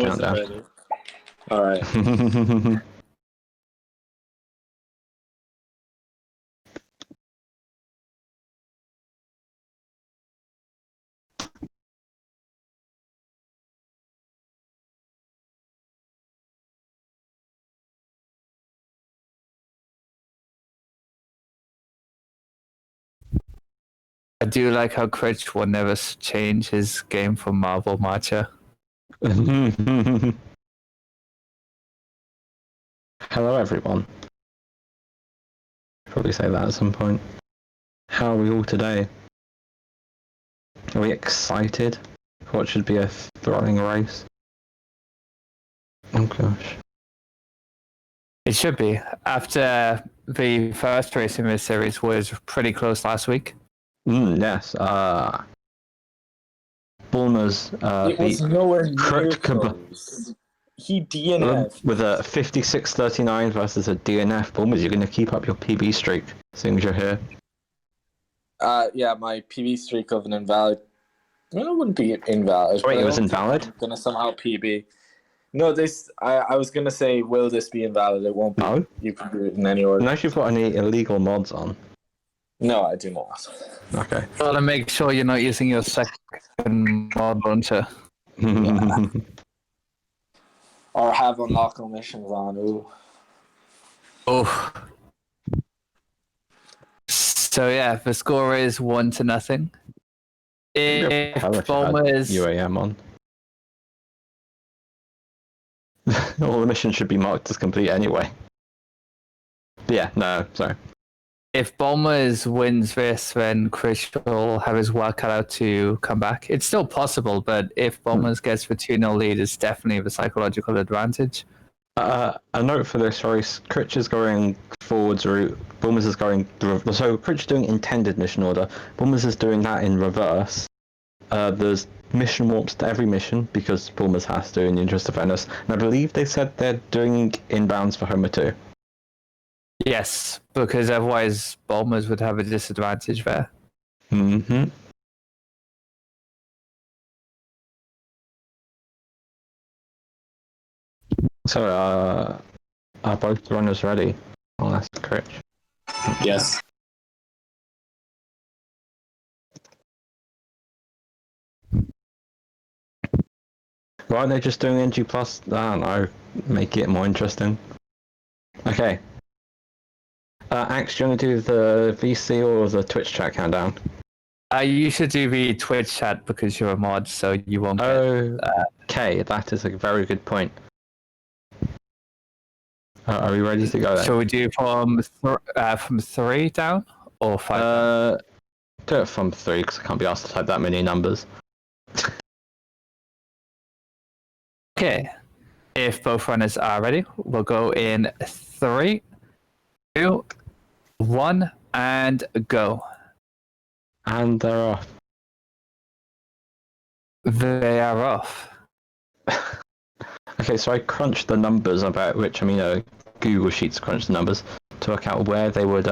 countdown. Ready. All right. I do like how Critch will never change his game for Marvel Marcher. Hello, everyone. Probably say that at some point. How are we all today? Are we excited for what should be a thrilling race? Oh gosh. It should be. After the first race in this series was pretty close last week. Yes. Bulmers It was beat nowhere near Critch close. He DNF. with a 56-39 versus a DNF. Bulmers, you're going to keep up your PB streak, seeing as you're here. Yeah, my PB streak of an invalid. Well, it wouldn't be invalid. Wait, but it was invalid? I'm gonna somehow PB. No, this. I was gonna say, will this be invalid? It won't be. No. You can do it in any order. Unless you've got any illegal mods on. No, I do not. Okay. Gotta make sure you're not using your second mod launcher. Yeah. Or have unlockable missions on. Ooh. Oh. So yeah, the score is 1-0. If Bulmers UAM on. All the missions should be marked as complete anyway. But yeah, no, sorry. If Bulmers wins this, then Chris will have his work cut out to come back. It's still possible, but if Bulmers gets the 2-0 lead, it's definitely the psychological advantage. A note for this race: Critch is going forwards route. Bulmers is going so Critch is doing intended mission order. Bulmers is doing that in reverse. There's mission warps to every mission because Bulmers has to in the interest of fairness. And I believe they said they're doing inbounds for Homer too. Yes, because otherwise Bulmers would have a disadvantage there. Mm-hmm. So, are both runners ready? I'll ask Critch. Yes. Why aren't they just doing NG+? I don't know. Make it more interesting. Okay. Axe, do you want to do the VC or the Twitch chat countdown? You should do the Twitch chat because you're a mod, so you won't get... Okay, that is a very good point. Are we ready to go then? Shall we do from 3 down or 5 down? Do it from 3 because I can't be asked to type that many numbers. Okay. If both runners are ready, we'll go in 3, 2, 1, and go. And they're off. They are off. Okay, so I crunched the numbers about which, Google Sheets crunched the numbers to work out where they would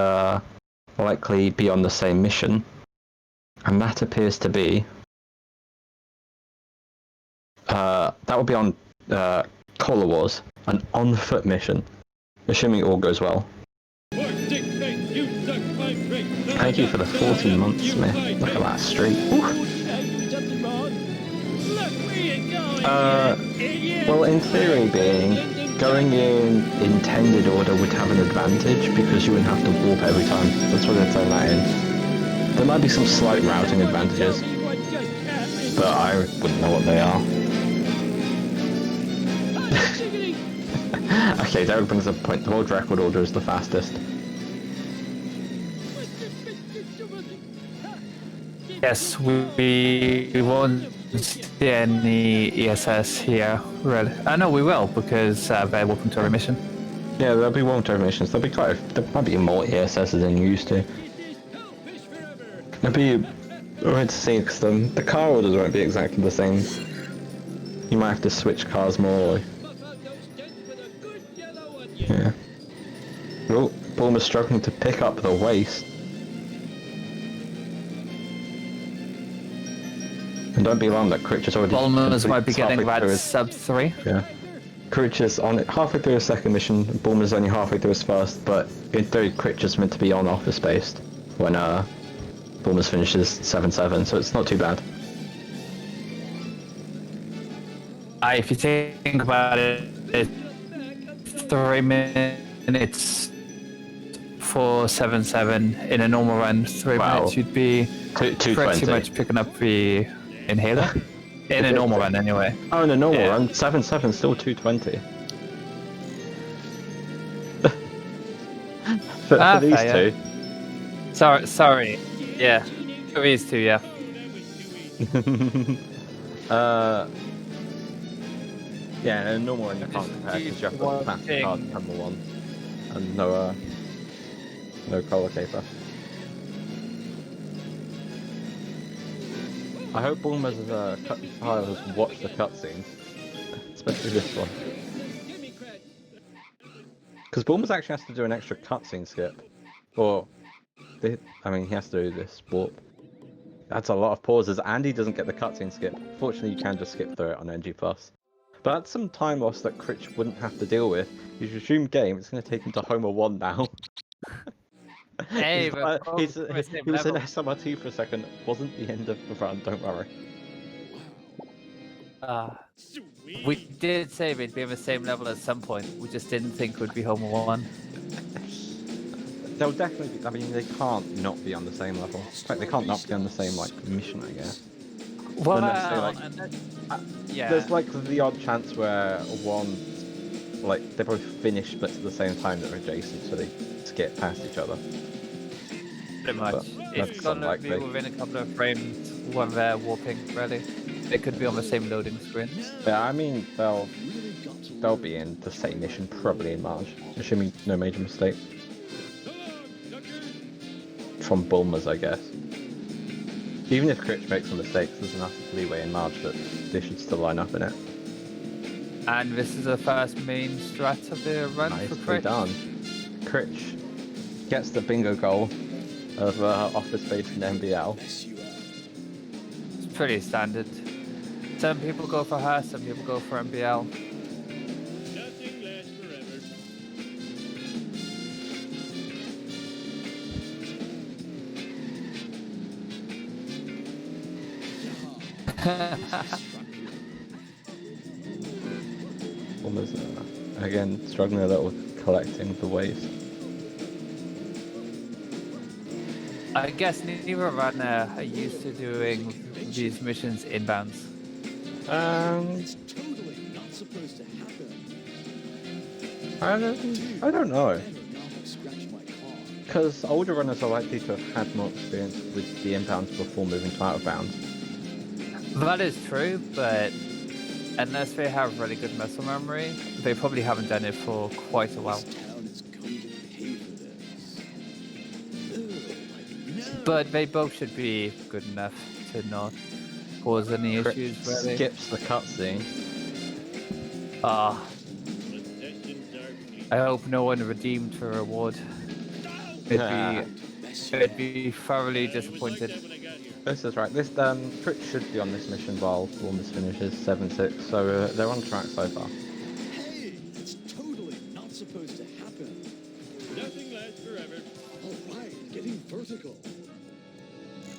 likely be on the same mission. And that appears to be... that would be on Collar Wars, an on-foot mission, assuming all goes well. Thank you for the 14 months, Smith. Look at that streak. Well, in theory going in intended order would have an advantage because you wouldn't have to warp every time. That's what they're throwing that in. There might be some slight routing advantages, but I wouldn't know what they are. Okay, Derek brings up a point. The world record order is the fastest. Yes, we won't see any ESS here. Really. No, we will because they're welcome to our mission. Yeah, there'll be one missions. There might be more ESSs than you used to. It'll be alright to see because the car orders won't be exactly the same. You might have to switch cars more. Yeah. Oh, Bulmer's struggling to pick up the waste. And don't be alarmed that Critch is already. Bulmers might be halfway getting that through his- sub 3. Yeah. Critch is on it halfway through his second mission. Bulmer's only halfway through his first, but in theory, Critch is meant to be on office based when Bulmer's finishes 7-7, so it's not too bad. If you think about it, it's 3 minutes for 7-7 in a normal run. 3 Wow. minutes, you'd be 220. pretty much picking up the inhaler. In a normal run, anyway. Oh, in a normal Yeah. run, 7-7 still 220. for these fair, two. Sorry. Yeah. For these two, yeah. Yeah, in a normal run you can't compare because you have got One plastic thing. card number 1 and no color caper. I hope Bulmer's file has watched the cutscenes, especially this one. Because Bulmer's actually has to do an extra cutscene skip, or he has to do this warp. That's a lot of pauses, and he doesn't get the cutscene skip. Fortunately, you can just skip through it on NG+. But that's some time loss that Critch wouldn't have to deal with. He's resumed game, it's going to take him to Homer 1 now. Hey, he we're was both in on the same SMRT level. for a second. Wasn't the end of the run, don't worry. We did say we'd be on the same level at some point. We just didn't think we'd be Homer 1. They'll definitely be, they can't not be on the same level. In fact, they can't not be on the same, mission, I guess. Well, Unless they, yeah. There's, the odd chance where one, they both finish but at the same time that are adjacent, so they skip past each other. Pretty much. But It's that's gonna unlikely. be within a couple of frames when they're warping, really. They could be on the same loading screen. Yeah, they'll be in the same mission probably in March, assuming no major mistake. From Bulmers, I guess. Even if Critch makes some mistakes, there's enough leeway in March that they should still line up in it. And this is the first main strat of the run for Nicely Critch. done. Critch gets the bingo goal of office based in MBL. It's pretty standard. Some people go for her, some people go for MBL. Nothing lasts forever. Bulmers, again, struggling a little with collecting the waste. I guess neither runner are used to doing these missions inbounds. It's totally not supposed to happen. I don't know. Better not have scratched my car. Because older runners are likely to have had more experience with the inbounds before moving to out of bounds. That is true, but unless they have really good muscle memory, they probably haven't done it for quite a while. This town is going to pay for this. No. But they both should be good enough to not cause any issues, really. Skips the cutscene. Ah, Possessions are clean. I hope no one redeemed her reward. Yeah. It'd be thoroughly disappointed. What I got here. This is right. This Critch should be on this mission while Bulmers finishes 7-6, so they're on track so far. Hey, that's totally not supposed to happen. Nothing lasts forever. All right, getting vertical.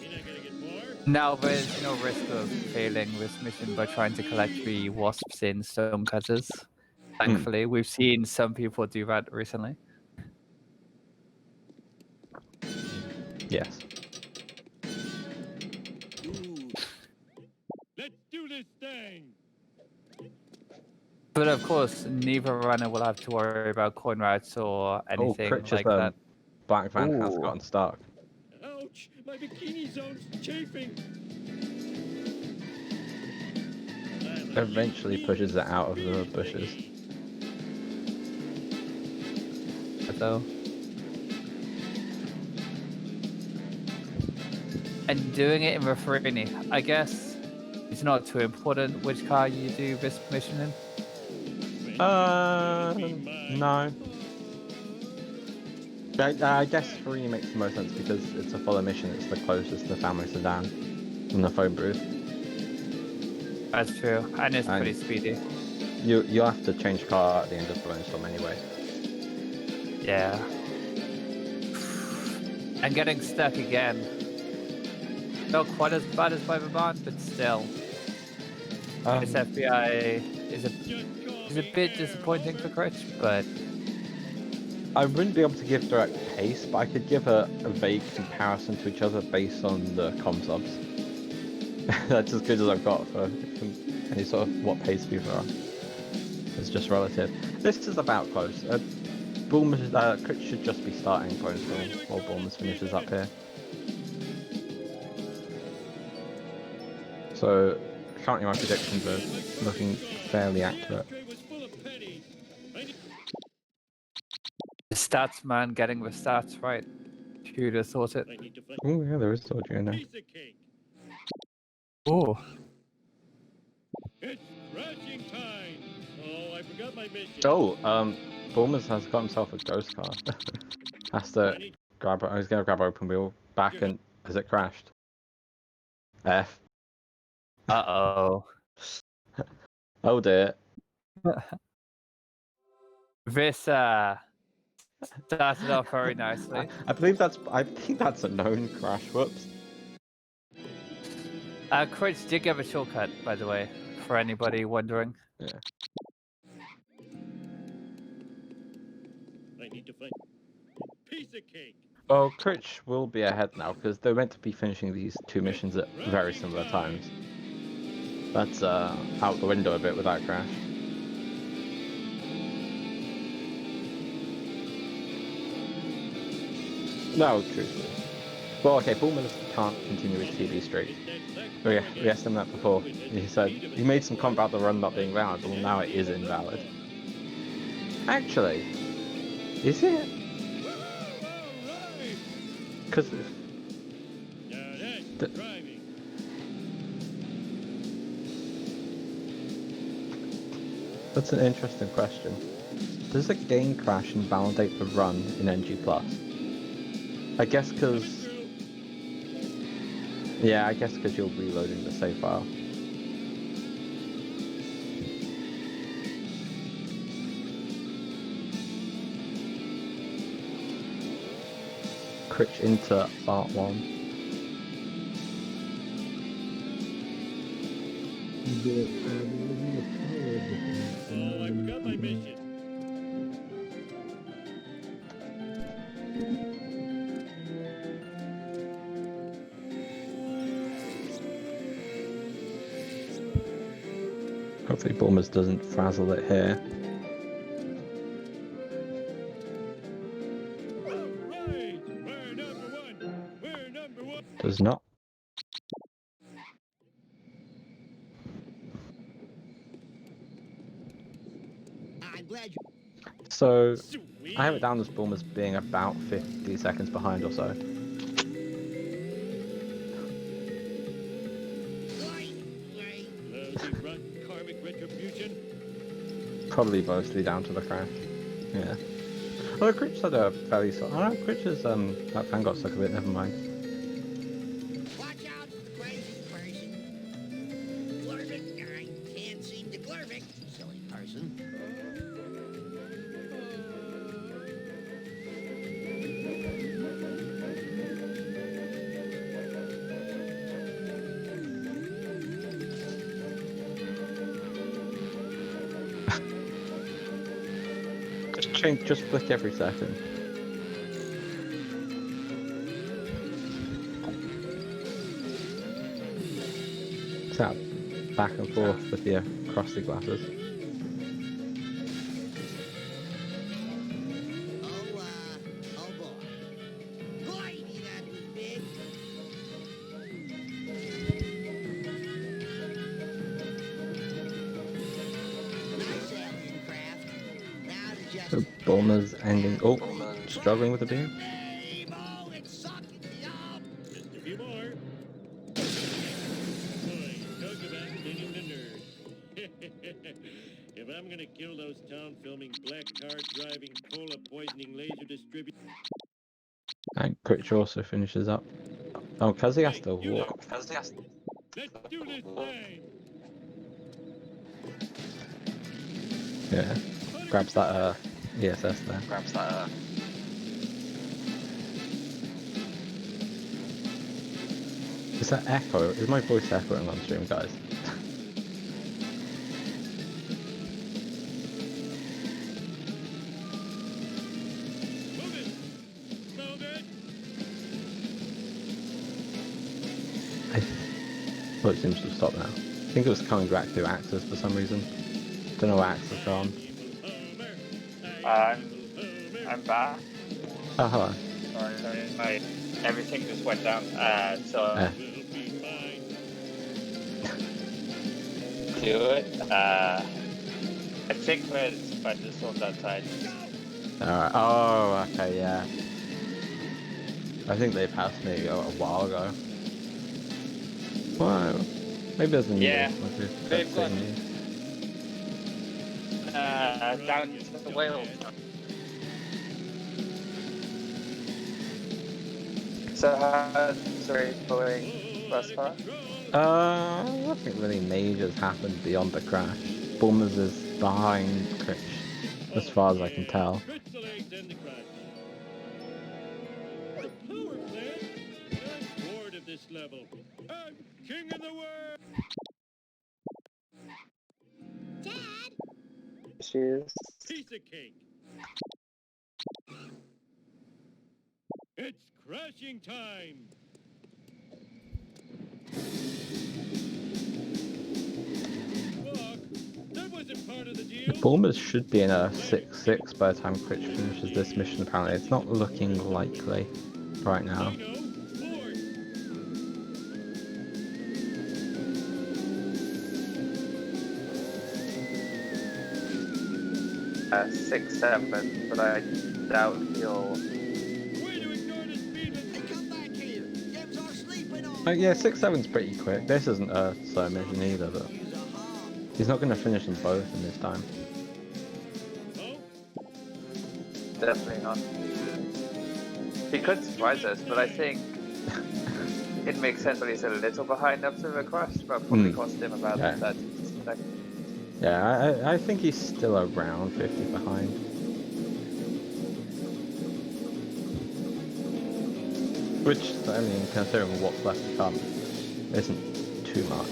You're not gonna get more. Now there's no risk of failing this mission by trying to collect the wasps in stone cutters. Thankfully, we've seen some people do that recently. Yes. Ooh, Let's do this thing. But of course, neither runner will have to worry about coin routes or anything Critch's like that. black van has Ooh. gotten stuck. Ouch! My bikini zone's chafing. Eventually pushes it out of the bushes. So. And doing it in Refraini, I guess it's not too important which car you do this mission in. No. I guess 3 makes the most sense because it's a follow mission, it's the closest to the family sedan from the phone booth. That's true, and it's And- pretty speedy. You have to change car at the end of the brainstorm anyway. Yeah. And getting stuck again. Not quite as bad as Cyberman, but still. This FBI is a bit disappointing for Critch, but I wouldn't be able to give direct pace, but I could give a vague comparison to each other based on the com subs. That's as good as I've got for any sort of what pace people are. It's just relative. This is about close. Critch should just be starting brainstorm while Bulmers finishes up here. So currently my predictions are looking fairly accurate. the stats man getting the stats right. Who'd have thought it? Oh yeah, there is audio now. Oh, It's crashing time. Oh, I forgot my mission. Oh, Bulmers has got himself a ghost car. Has to grab it. He's gonna grab open wheel back and has it crashed? F. uh-oh. Oh dear. This started off very nicely. I think that's a known crash. Whoops. Critch did give a shortcut, by the way, for anybody wondering. Yeah. I need to find piece of cake. Well, Critch will be ahead now because they're meant to be finishing these two missions at very similar times. That's out the window a bit with that crash. No, truthfully. Well, okay, Bulmers can't continue his TV streak. We asked him that before. He said he made some comment about the run not being valid, well now it is invalid. Actually, is it? Because that's an interesting question. Does a game crash invalidate the run in NG+? I guess because... Yeah, I guess because you're reloading the save file. Critch into part 1. Oh, I forgot my mission. Hopefully Bulmers doesn't frazzle it here. Right, we're number one. We're number one. Does not. I'm glad you. So, Sweet. I have it down as Bulmers being about 50 seconds behind or so. Lousy run, karmic retribution. Probably mostly down to the crash. Yeah. Although Critch had a fairly solid... Oh no, Critch's that fan got stuck a bit, never mind. Watch out, crazy person. Glurvik, I can't seem to glurvik, silly person. Just flick every second. Tap back and forth with your crusty glasses. Oh boy. Blimey, that was big. Nice alien craft. Now to just... So Bulmers ending... Oh, struggling with the beam. Name, oh, it's sucking me up. Just a few more. Boy, talk about stinging the nerve. If I'm gonna kill those town filming, black car driving, cola poisoning, laser distributing. And Critch also finishes up. Oh, because he has to Hey, you walk. Let's do this thing. Yeah. Grabs that ESS there. Is that echo? Is my voice echoing on stream, guys? Move it. Smelled it. Well, it seems to have stopped now. I think it was coming back through Axis for some reason. Don't know where Axis is gone. I'm back. Oh, hello. Sorry, everything just went down. So Yeah. do it. I think there's spiders on that side. Alright. Oh, okay, yeah. I think they passed me a while ago. Wow. Maybe there's a new Yeah. maybe They've that's got- new. Down to the whale. So how's the race going thus far? Nothing really major has happened beyond the crash. Bulmers is behind Critch, as far as I can tell. Crystallized in the crash. The power plant? I'm bored of this level. I'm king of the world. Dad, Issues. Piece of cake. It's crashing time. Look, that wasn't part of the deal. The Bulmers should be in a 6-6 by the time Critch finishes this mission, apparently. It's not looking likely right now. I know. Bored. 6-7, but I doubt he'll. Way to ignore the speed limit. hey, come back here. Them's our sleeping on. Yeah, 6-7's pretty quick. This isn't a slow mission either, but Use a hog. he's not going to finish them both in this time. Oh, Definitely not. He could surprise us, but I think it makes sense that he's a little behind up to the crash, but probably cost him about Yeah. 30 seconds. Yeah, I think he's still around 50 behind. Which, I mean, considering what's left to come, isn't too much.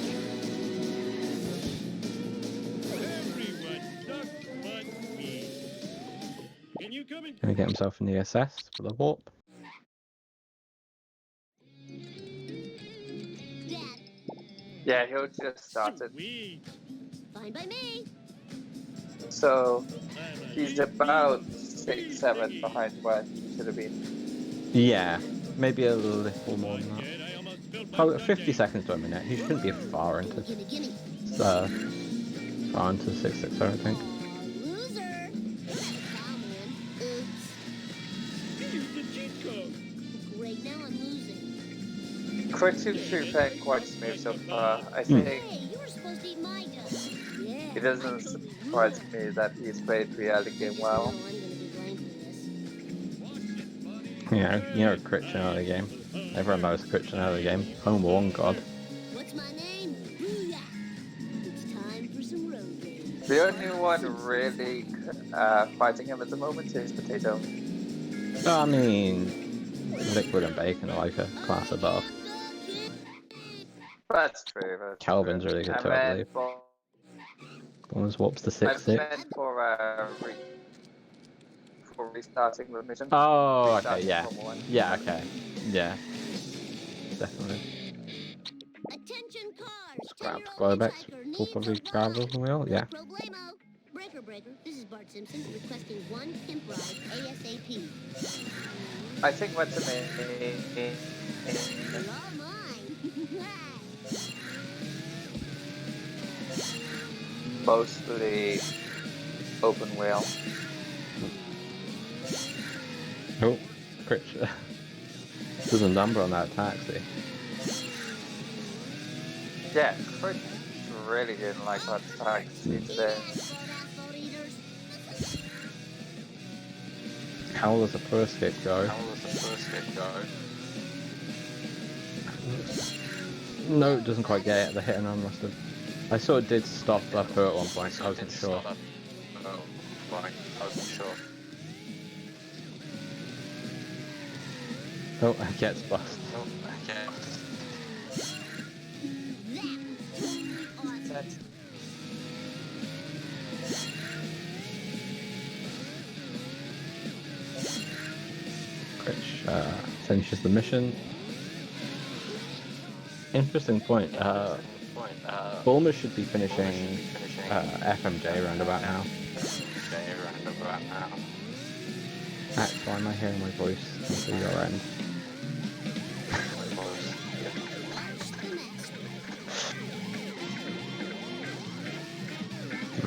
everyone sucks but me. Can you come and Gonna get himself an ESS for the warp. Dad, Yeah, he'll just start it. Sweet. fine by me. So I'm a he's big about bee. 6-7 behind where he should have been. Yeah, maybe a little more than that. Kid, I almost spilled my Probably 50 sundae. seconds to a minute. He shouldn't be far into Gimme, gimme. far into 6-6, I don't think. Aw, loser. Foul, man. Oops. You used the cheat code. Great, now I'm losing. Critch seems to be playing quite smooth so far. I think Hey, you were supposed to eat my gun. Yeah. it doesn't surprise me that he's played the early game well. I'm gonna be blamed for this. You know Critch in early game. Everyone knows Critch in early game. Home one god. What's my name? Booyah. It's time for some road games. The only one really fighting him at the moment is Potato. I mean, Liquid and Bacon are like a class above. That's true. That's Calvin's true. really good I too, I believe. meant for, Bombers warps to I 6-6. meant for restarting the mission. Oh, okay, Restarting yeah. Formula 1. Yeah, okay. Yeah. Definitely. Attention cars. Grab 10-year-old Globex. hitchhiker We'll needs probably a grab ride. the wheel, yeah. No problemo. Breaker, breaker. This is Bart Simpson requesting one pimp ride ASAP. I think what's amazing. You're all mine. Mostly open wheel. Oh, Critch. There's a number on that taxi. Yeah, Critch really didn't like that taxi today. Asphalt eaters. How does the first hit go? No, it doesn't quite get it. The hit and run must have. I sort of did stop up her at one point, so I wasn't sure. Oh, fine. I wasn't sure. Oh, I gets bust. Oh, okay. That was totally awesome. Critch finishes the mission. Interesting point. Bulmers should be finishing FMJ around about now. Ax, why am I hearing my voice through your end?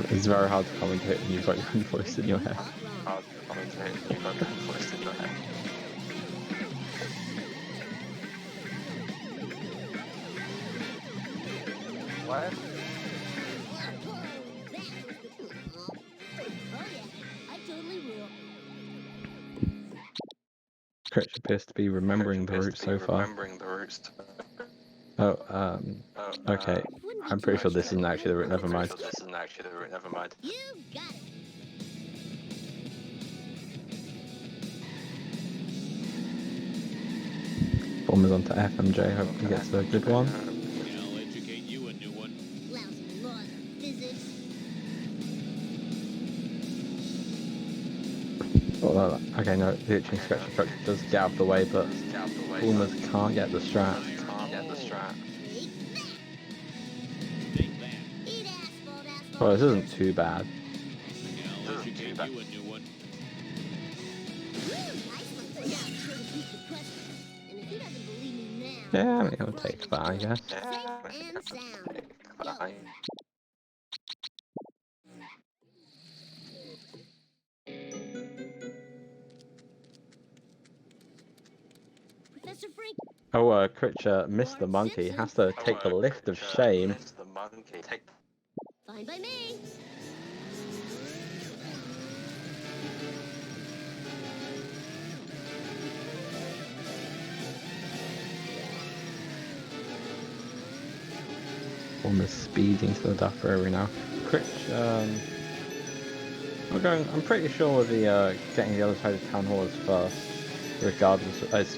It's very hard to commentate when you've got your own voice in your head. What? Oh yeah, I totally will. Critch appears to be remembering the route so far. Oh, okay. I'm pretty sure this isn't actually the route, never mind. You got it. Bulmers onto FMJ, hope he gets a good one. I'll educate you a new one. Lousy laws of physics. Oh, okay, no, the itching scratchy truck does get out of the way, but Bulmers can't get the strat. Take that. Eat asphalt, asphalt. Well, this isn't too bad. I'll educate you a new one. Nice one. Now sure to beat the question. And if he doesn't believe me now, Yeah, I mean, it'll take that, I guess. safe and sound. Yo. Professor Frank. Oh, Critch missed the monkey, has to take the lift of shame. Fine by me. Almost speeding to the Duff Prairie now. Critch, I'm pretty sure with the getting the other side of Town Hall is first, regardless. It's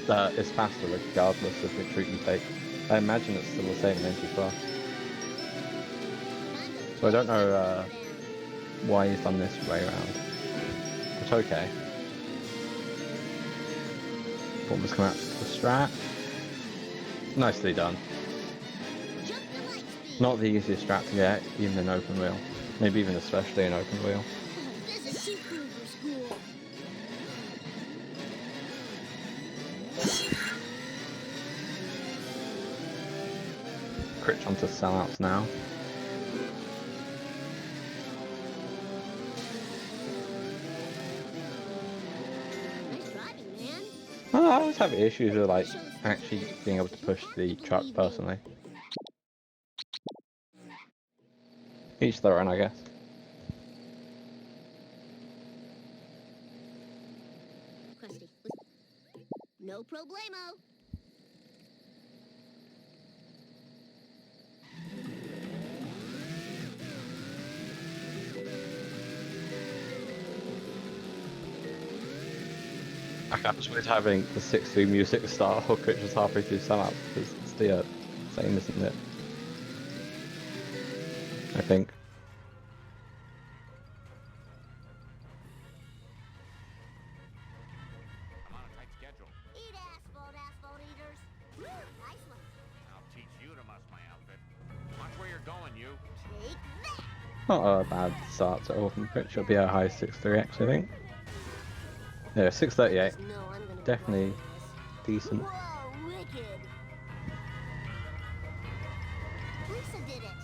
faster regardless of which route you take. I imagine it's still the same in NG+. So I don't know why he's done this way around. But okay. Bulmers come out to the strat. Nicely done. Jump the light speed. Not the easiest strat to get, even in open wheel. Maybe even especially in open wheel. This is too cool for school. Critch onto sellouts now. Nice driving, man. Well, I always have issues with like actually being able to push the truck personally. Each their own, I guess. Krusty, listen. No problemo. I was with having the 6-3 music start or Critch was halfway through sellouts because it's the same, isn't it? I think. I'm on a tight schedule. Eat asphalt, asphalt eaters. Woo, nice one. I'll teach you to muss my outfit. Watch where you're going, you. Take that. Not a bad start at all from Critch. It'll be a high 6-3 actually, I think. Yeah, 638. No, I'm gonna be Definitely writing this. decent. Whoa, wicked. Lisa did it.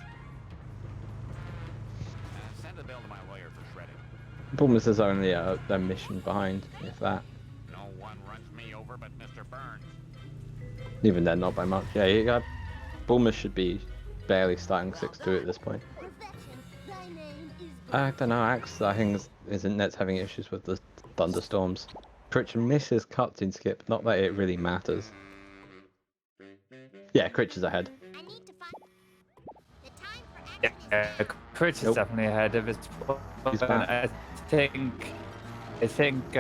Send the bill to my lawyer for shredding. Bulmers is only a mission behind, if that. No one runs me over but Mr. Burns. Even then, not by much. Yeah, you got Bulmers should be barely starting 6-2 at this point. Perfection. Thy name is I don't know, Axe, I think isn't Net's having issues with the thunderstorms. Critch misses cutscene skip, not that it really matters. Yeah, Critch is ahead. I need to find the time for Yeah, Critch is Nope. definitely ahead of his. He's And back. I think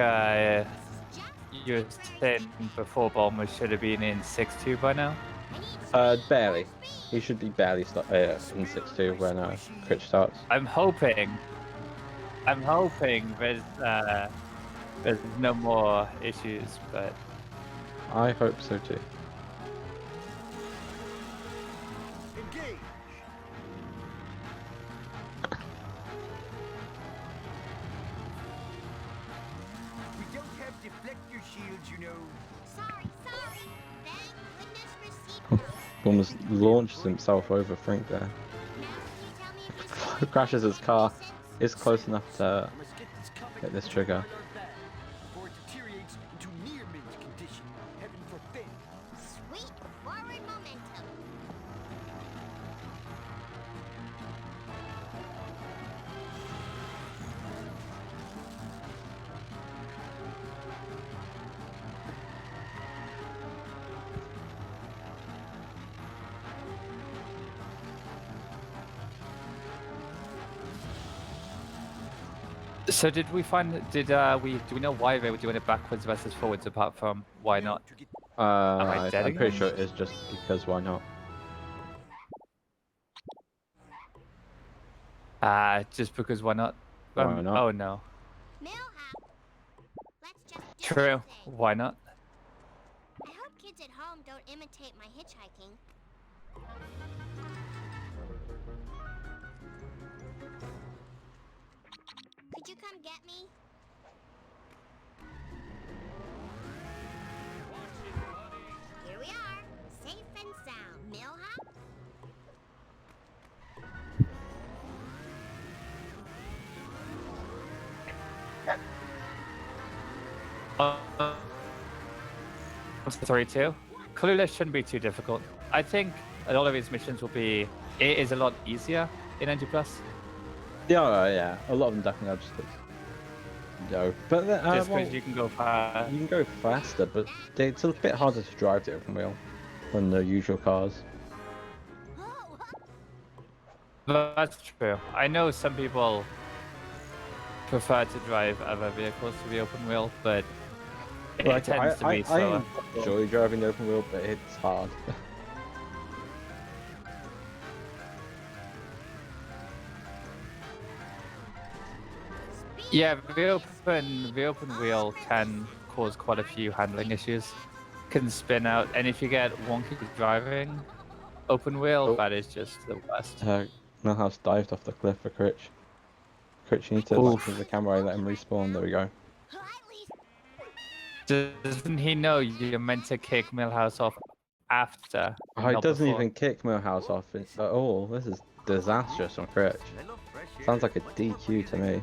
you were saying before Bulmers should have been in 6-2 by now. Barely. He should be barely in 6-2 when Critch starts. I'm hoping there's no more issues, but I hope so too. Engage. We don't have deflector shields, you know. Sorry. Thank goodness receipt. Almost launches himself over Frink there. Now can you tell me what's Crashes his car. It's close enough to I must get this comic hit this book trigger. out our bag before it deteriorates into near mint condition. Heaven forbid. sweet forward momentum? so do we know why they were doing it backwards versus forwards apart from why not? To get I dead I'm pretty again? sure it is just because why not? Just because why not? Why not? Oh no. Millhop. Let's just do True. our thing. Why not? I hope kids at home don't imitate my hitchhiking. Could you come get me? Here we are, safe and sound. Millhop? Uh, 3-2. Clueless shouldn't be too difficult. I think a lot of these missions will be. It is a lot easier in NG+. Yeah. A lot of them definitely are just go. But Just well, because you can go fast. you can go faster, but it's a bit harder to drive the open wheel than the usual cars. Oh, That's true. I know some people prefer to drive other vehicles to the open wheel, but it Like, tends to be slower. I enjoy driving the open wheel, but it's hard. Yeah, the open wheel can cause quite a few handling issues. Can spin out, and if you get wonky driving, open wheel, Oh. that is just the worst. Millhouse dived off the cliff for Critch. Critch, you need to Oof. look at the camera and let him respawn. There we go. at least Doesn't he know you're meant to kick Millhouse off after? Oh, he not doesn't before? even kick Millhouse off at all. This is disastrous on Critch. Sounds like a DQ to me.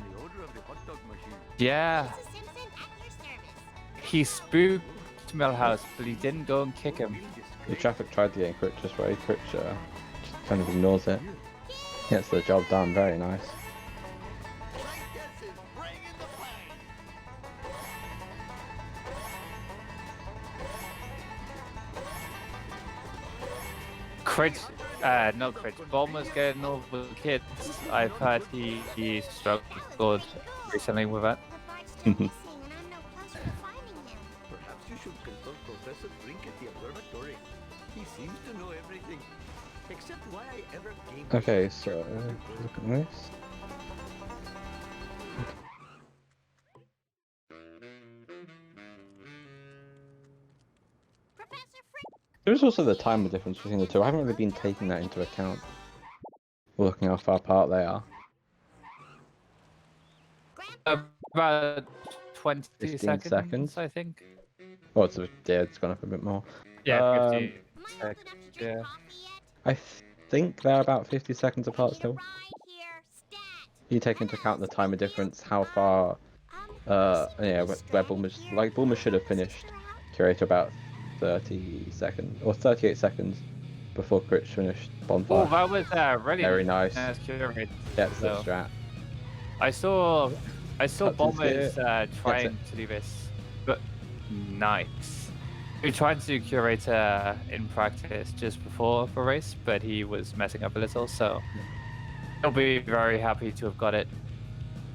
Yeah, Mrs. Simpson at your service. he spooked Millhouse, but he didn't go and kick him. The traffic tried to get in Critch's way. Critch just kind of ignores it. Gets the job done. Very nice. Critch, no Critch. Bulmer's getting over the kids. I've heard he struggled recently with that. The bard's still missing, and I'm no closer to finding him. Perhaps you should consult Professor Brink at the observatory. He seems to know everything, except why I ever came. Okay, so look at this. Professor Frick. There's also the timer difference between the two. I haven't really been taking that into account. Looking how far apart they are. Grandpa. About 20 15 seconds, I think. Oh, it's gone up a bit more. Yeah, 50. Am I old enough to drink Yeah. coffee yet? I think they're about 50 seconds apart I need a still. ride here. Stat. You take into account the timer difference, how far, yeah, where Bulmers, like Bulmers should have finished Curator about 30 seconds, or 38 seconds before Critch finished Bonfire. Oh, that was really Very nice. accurate. Gets the So, strat. I saw Captain's Bulmers gear. trying to do this, but nice. He tried to do Curator in practice just before the race, but he was messing up a little, so He'll be very happy to have got it.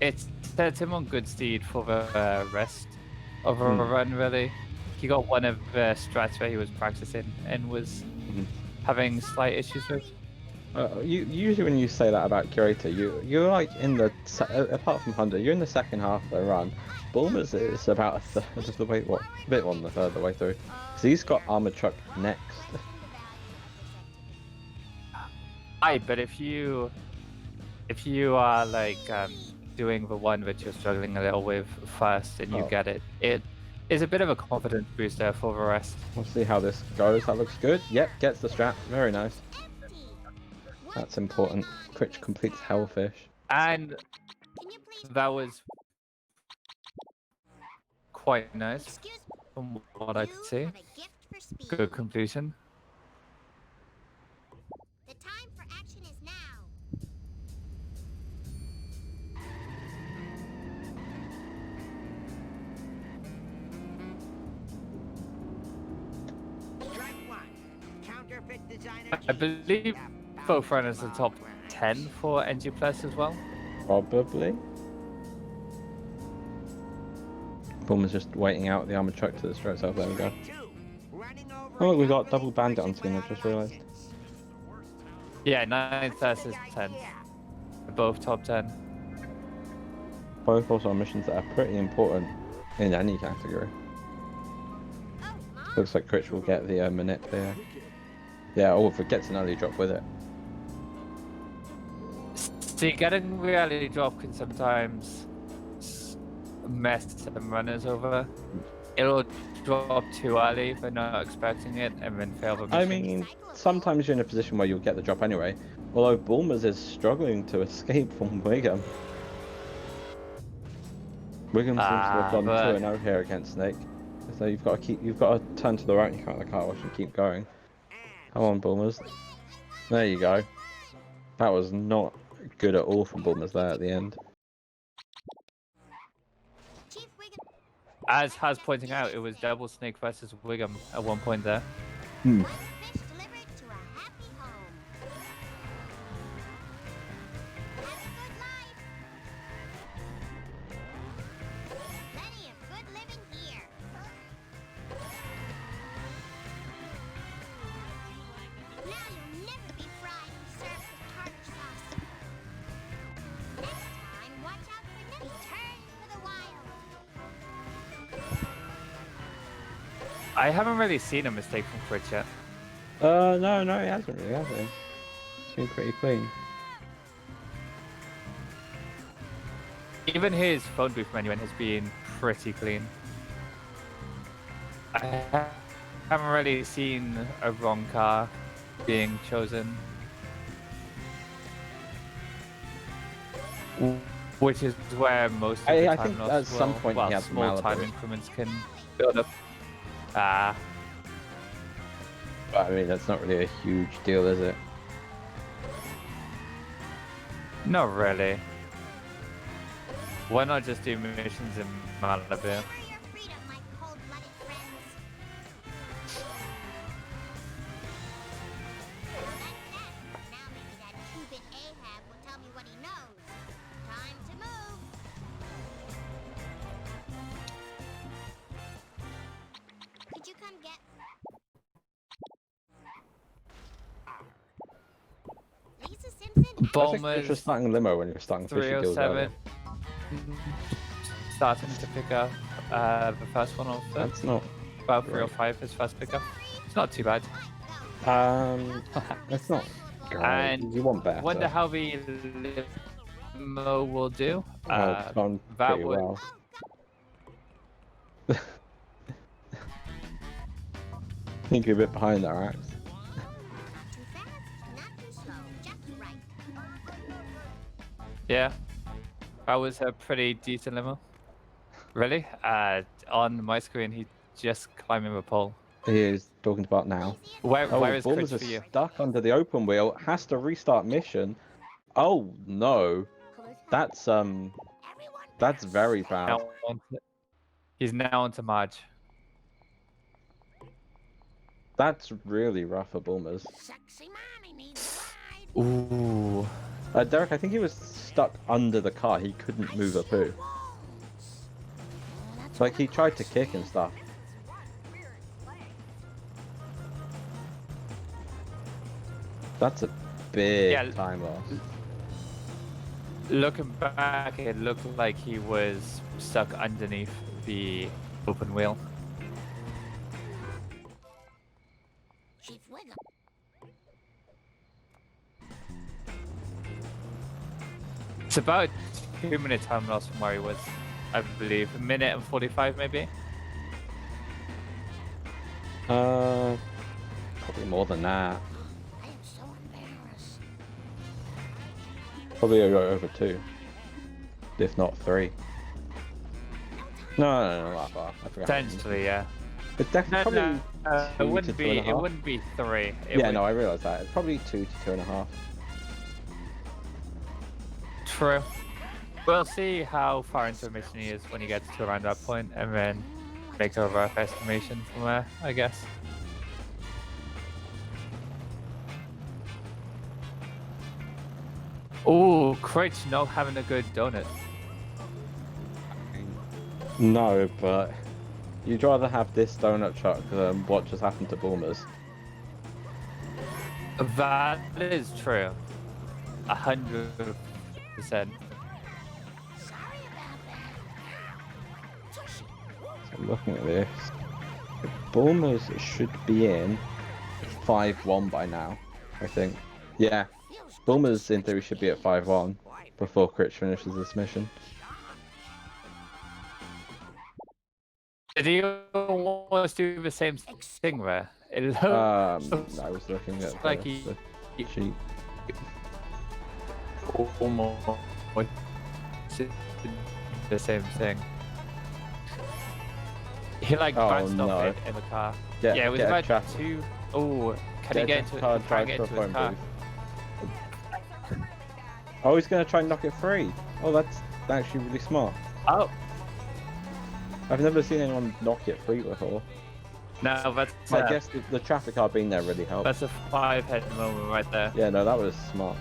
It sets him on good steed for the rest of a run, really. He got one of the strats where he was practicing and was having slight issues with. Usually when you say that about Curator, you're like in the apart from Hunter, you're in the second half of the run. Bulmers is about a third of the way, a bit on the third of the way through, because he's got Armored Truck next. But if you are like doing the one that you're struggling a little with first and you get it, it is a bit of a confidence booster for the rest. We'll see how this goes. That looks good. Yep, gets the strat. Very nice. That's important. Critch completes Hellfish. And that was quite nice from what I could see. Good completion. The time for action is now. Strike one. Counterfeit designer. I believe both runners are top 10 for NG Plus as well. Probably. Bulmer's just waiting out the Armored Truck to the straight south. There we go. Oh look, we got double bandit on screen, I just realised. Yeah, 9th versus 10th. Both top 10. Both also on missions that are pretty important in any category. Looks like Critch will get the manip there. Yeah, or if it gets an early drop with it. See, getting the early drop can sometimes mess the runners over. It'll drop too early if they're not expecting it and then fail the mission. I mean, sometimes you're in a position where you'll get the drop anyway. Although Bulmers is struggling to escape from Wiggum. Wiggum seems to have gone 2-0 here against Snake. So you've got to turn to the right, you can't the car wash and keep going. Come on, Bulmers. There you go. That was not good at all from Bulmers there at the end. As Has pointing out, it was double Snake versus Wiggum at one point there. One fish delivered to a happy home. Have a good life. Plenty of good living here. Now you'll never be fried and served with tartar sauce. Next time, watch out for return to the wild. I haven't really seen a mistake from Critch yet. No, he hasn't really, has he? It's been pretty clean. Even his phone booth menu has been pretty clean. I haven't really seen a wrong car being chosen. Which is where most of the I time think loss at some point he had small time Malibu. increments can build up. Ah. But I mean, that's not really a huge deal, is it? Not really. Why not just do missions in Malibu? Savor your freedom, my cold-blooded friends. That's that. Now maybe that two-bit Ahab will tell me what he knows. Time to move. Could you come get... Lisa Simpson... I think Bulmers Critch was starting limo when he was starting fishing deals 307. earlier. Starting to pick up the first one off. That's not... About 305 his first pickup. It's not too bad. It's not great. And You want better. Wonder how the limo will do. It's gone that pretty would- well. I think you're a bit behind there, Axe. Too fast, not too slow, just right. Yeah, that was a pretty decent limo. Really? On my screen, he just climbing the pole. He is talking about now. Where Oh, is Critch Bulmers for is you? stuck under the open wheel. Has to restart mission. Oh no, that's very bad. Now he's now onto Marge. That's really rough for Bulmers. Sexy mommy needs a ride. Ooh. Derek, I think he was stuck under the car. He couldn't move a poo. Like, he tried to kick and stuff. That's a big time loss. Looking back, it looked like he was stuck underneath the open wheel. Chief Wiggle. It's about 2-minute time loss from where he was, I believe. 1:45 maybe? Probably more than that. I am so embarrassed. Probably over 2. If not 3. No, not that far. I forgot. Potentially, yeah. It's definitely No, probably 2 it wouldn't to be. 2.5. It wouldn't be 3. Yeah, no, I realised that. It's probably 2 to 2.5. True. We'll see how far into a mission he is when he gets to around that point, and then make a rough estimation from there, I guess. Oh, Critch not having a good donut. No, but you'd rather have this donut truck than what just happened to Bulmers. That is true. 100%. Sorry about that. Tushy. So I'm looking at this. Bulmers should be in 5-1 by now, I think. Yeah, Bulmers in theory should be at 5-1 before Critch finishes this mission. Did he almost do the same thing there? It looks I was looking at like the he sheet. almost did the same thing. He like bounced off it in the car. Yeah, it was about 2. Oh, can he get into car, try and get into his car? Oh, he's gonna try and knock it free. Oh, that's actually really smart. Oh, I've never seen anyone knock it free before. no, that's I guess the traffic car being there really helped. that's a 5-head moment right there. Yeah, no, that was smart.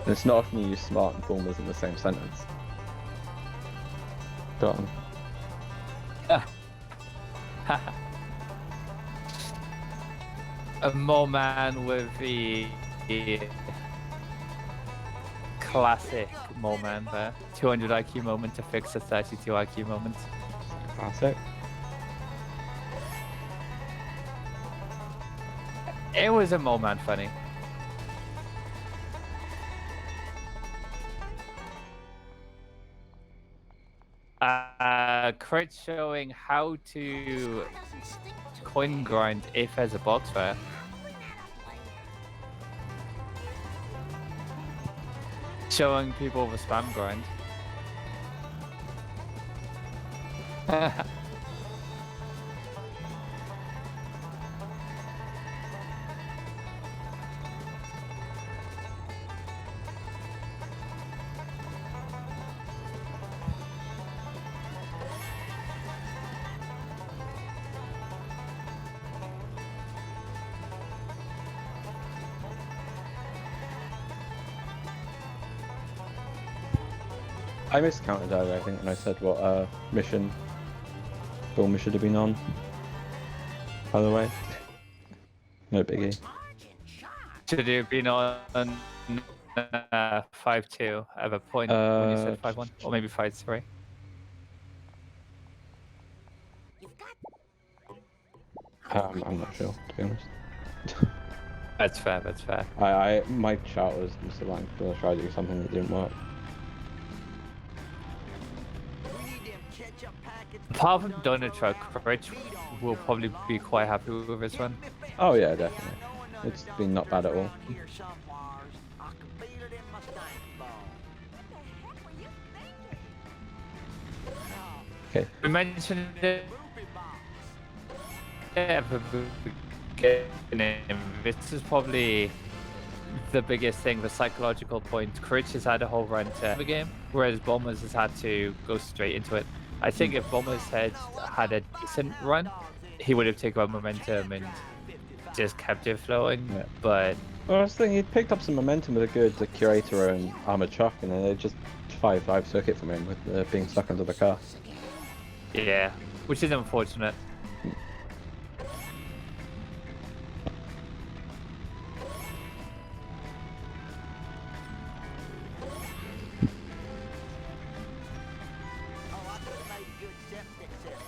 It's not often you use smart and Bulmers in the same sentence. Go on. A more man with the classic moment there. 200 IQ moment to fix a 32 IQ moment. Classic. It was a moment funny. Critch showing how to coin grind if there's a box there. Showing people the spam grind. I miscounted earlier, I think, when I said what mission Bulmer should have been on. By the way. No biggie. Should have been on 5-2 at a point when you said 5-1, or maybe 5-3. I'm not sure, to be honest. That's fair, that's fair. My shout was Mr. Lang because I tried to do something that didn't work. Apart from Donut Truck, Critch will probably be quite happy with this one. Oh yeah, definitely. It's been not bad at all. Okay. We mentioned it at the beginning. This is probably the biggest thing, the psychological point. Critch has had a whole run to the game, whereas Bulmers has had to go straight into it. I think if Bulmers had a decent run, he would have taken on momentum and just kept it flowing. Yeah. But Well, I was thinking he picked up some momentum with a good Curator and Armored Truck, and then it just 5-5 circuit from him with being stuck under the car. yeah, which is unfortunate.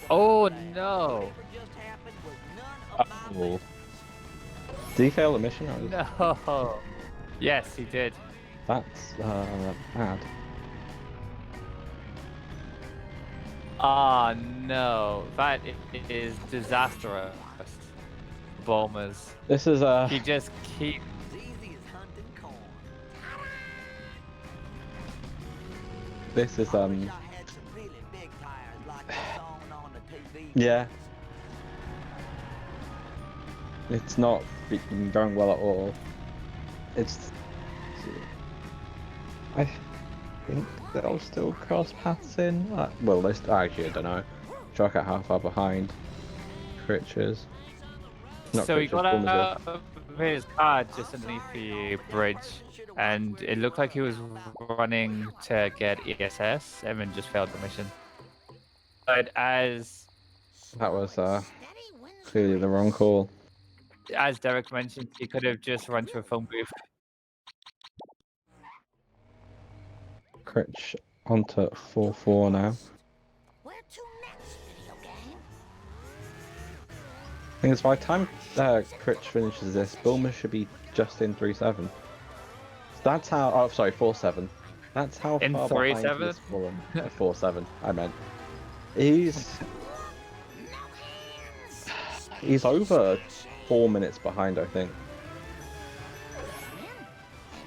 Oh no! Oh. Did he fail the mission? Or No! Yes, he did. That's bad. Ah, no. That is disastrous. Bulmers. This is He just keeps. This is yeah. It's not going well at all. I think they'll still cross paths in. Well, actually, I don't know. Truck at half hour behind. Critches. So he got out of his car just underneath the bridge, and it looked like he was running to get ESS, and then just failed the mission. But as That was clearly the wrong call. Derek mentioned, he could have just run to a phone booth. Critch onto 4-4 now. Where to next, video game? Thing is, by the time Critch finishes this, Bulmer should be just in 3-7. That's how. Oh, sorry, 4-7. That's how In far 3-7? behind he is fallen. 4-7. I meant. He's over 4 minutes behind, I think.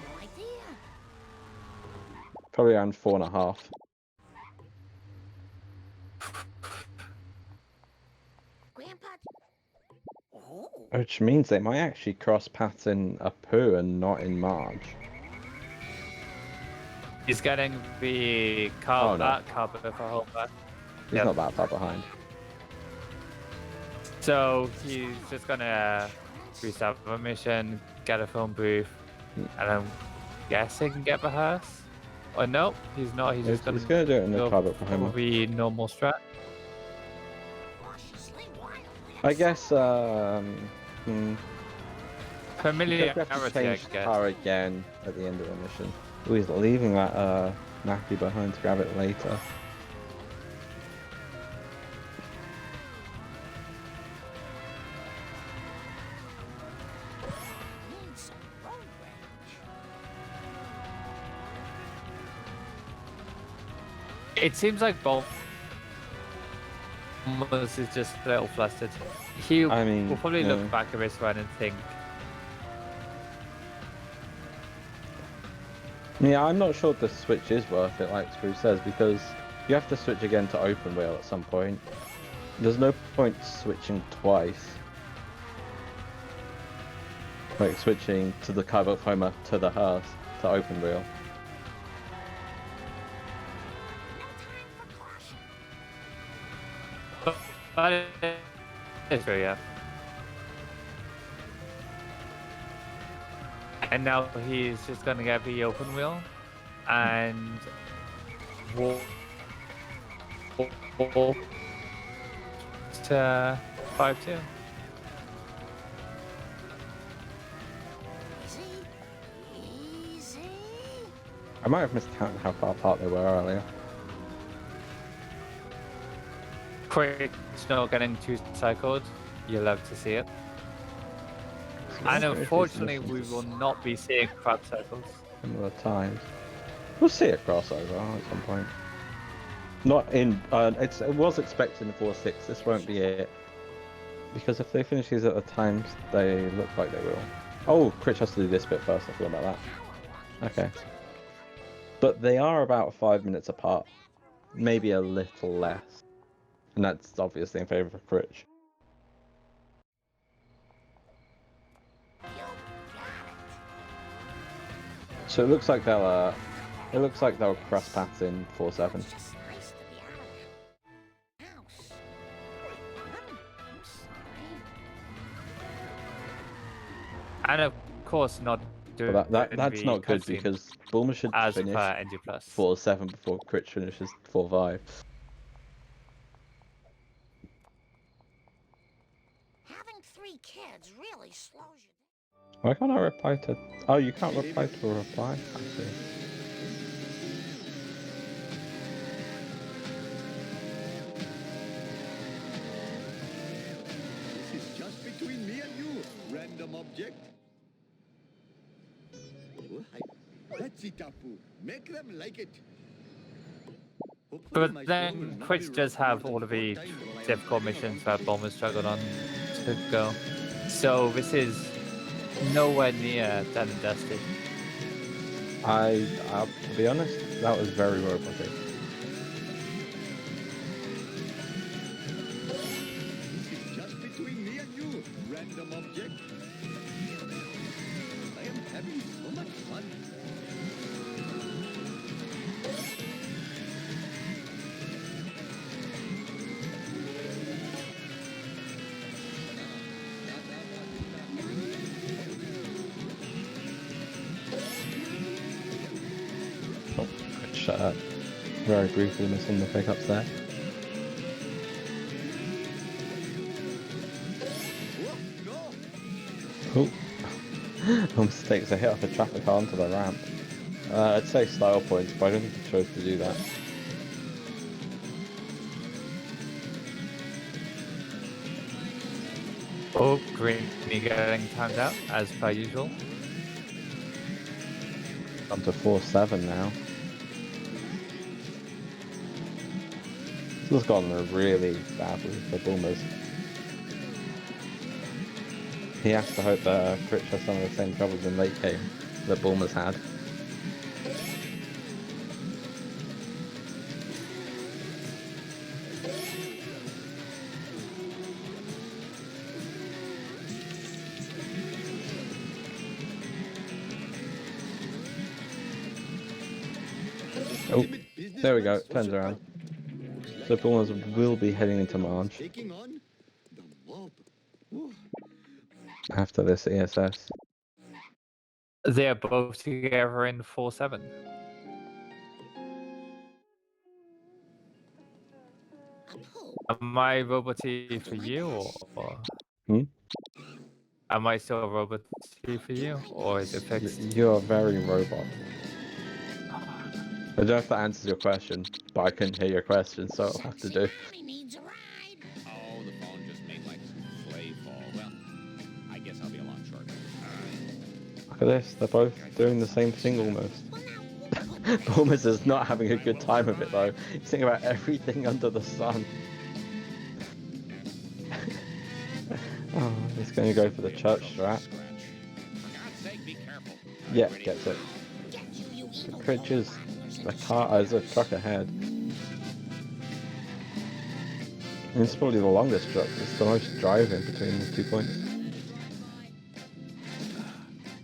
No idea. Probably around 4.5. Grandpa. Oh. Which means they might actually cross paths in Apu and not in Marge. He's getting the car Oh, no. back, car for home back. He's Yep. not that far behind. So he's just gonna restart the mission, get a phone booth, and I'm guessing get the hearse. Or no, he's not. He's just He's gonna do it in the go car book behind for me. the normal strat. I guess, Familiarity, have to I change guess. car again at the end of the mission. Oh, he's leaving that nappy behind to grab it later. Need some road rage. It seems like Bulmers is just a little flustered. He I mean, will probably yeah. look back at this run and think, Yeah, I'm not sure the switch is worth it, like Screw says, because you have to switch again to open wheel at some point. There's no point switching twice. Like switching to the Kyber Homer to the hearse to open wheel. but it's true, yeah. And now he's just gonna get the open wheel and walk to 5-2. Easy. I might have miscounted how far apart they were earlier. Quick, not getting too cycled. You love to see it. And unfortunately, we will not be seeing crab cycles. Similar times. We'll see a crossover at some point. Not in. It was expected in 4-6. This won't be it. Because if they finish these at the times they look like they will. Oh, Critch has to do this bit first. I forgot about that. Okay. But they are about 5 minutes apart. Maybe a little less. And that's obviously in favour of Critch. You got it. So it looks like they'll cross paths in 4-7. It's just nice to be out of the house. I'm sorry. And of course, not doing But that's the not good cutscene because Bulmer should as finish per NG Plus. 4-7 before Critch finishes 4-5. Having 3 kids really slows you down. Why can't I reply to? Oh, you can't reply to a reply. I see. This is just between me and you, random object. That's it, Apu. Make them like it. Hopefully my But phone will then not Critch be does have recorded all of the for time while I am difficult having missions fun. that Bulmer struggled on to go. So this is nowhere near done and dusted. To be honest, that was very robotic. This is just between me and you, random object. I am having so much fun. Oh, Critch very briefly missing the pickups there. Oh, almost takes a hit off a traffic car onto the ramp. I'd say style points, but I don't think he chose to do that. Oh, Greeny getting timed out as per usual. On to 4-7 now. This has gone really badly for Bulmers. He has to hope that Critch has some of the same troubles in late game that Bulmers had. Oh, there we go, turns around. So Bulmers will be heading into Marge Taking on the mob. Ooh. after this ESS. They're both together in 4-7. Am I robot-y for you, or Hmm? am I still robot-y for you, or is it fixed? You're very robot. I don't know if that answers your question, but I couldn't hear your question, so I'll have to do. Mommy needs a ride. Oh, the phone just made my play fall. Well, I guess I'll be along shortly. Look at this, they're both doing the same thing almost. Well, now, Bulmers is not having a good time of it though. He's thinking about everything under the sun. Oh, he's going to go for the church strat. For God's sake, be careful. Yeah, gets it. get you, you evil Critch is Greenbulmers a and car, is a truck ahead. It's probably the longest truck. It's the most driving between the 2 points.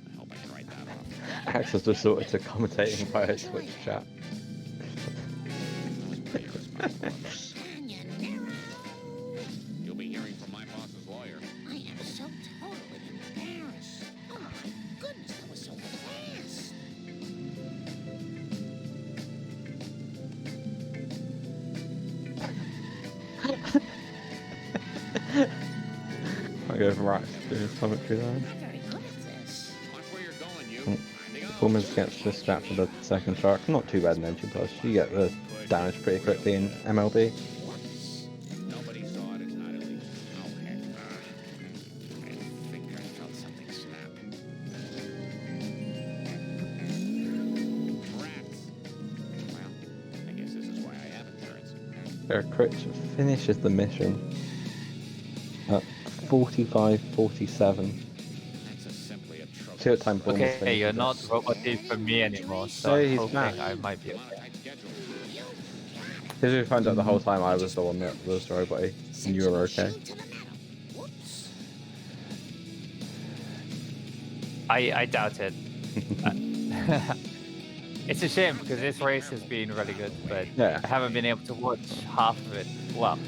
I hope I can write that off. Axe has resorted to commentating via Twitch chat. Canyon Narrow. You'll be hearing from my boss's lawyer. I am so totally embarrassed. Oh my goodness, that was so fast. I go from right to his commentary there. I'm very good at this. Watch where you're going, you. Mm. Time to go. Bulmers gets this strat for the second truck. Not too bad in Engine Plus. You get the damage pretty quickly in MLB. Whoops. Nobody saw it. It's not illegal. Oh, heck. I think I felt something snap. Rats. Well, I guess this is why I have insurance. Critch finishes the mission at 45-47. That's a simply atrocious. See what time Bulmers Okay, finishes you're it. not robot-y for me anymore, so Hey, I'm he's hoping back. I might be I'm on okay. a tight schedule. Did we find out the whole time I was the one that was robot and you were okay? Shoot to the metal. Whoops. I doubt it. It's a shame because this race has been really good, but Yeah. I haven't been able to watch half of it. Well,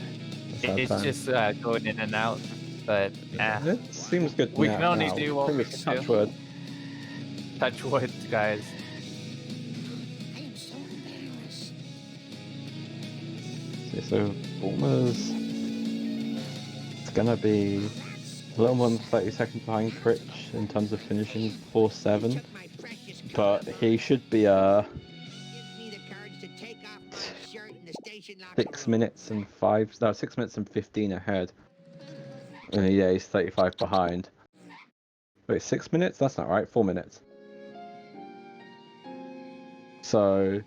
Sad it's time. just going in and out. But It seems good we can only now. do what we Fingers can touch do. wood. Touch wood, guys. I am so embarrassed. So Bulmers, it's gonna be a little more than 30 seconds behind Critch in terms of finishing 4-7, Took my precious but card. he should be Gives me the courage to take off my shirt in the station locker 6 room. minutes and 6 minutes and 15 ahead. And yeah, he's 35 behind. Wait, 6 minutes? That's not right. 4 minutes. So,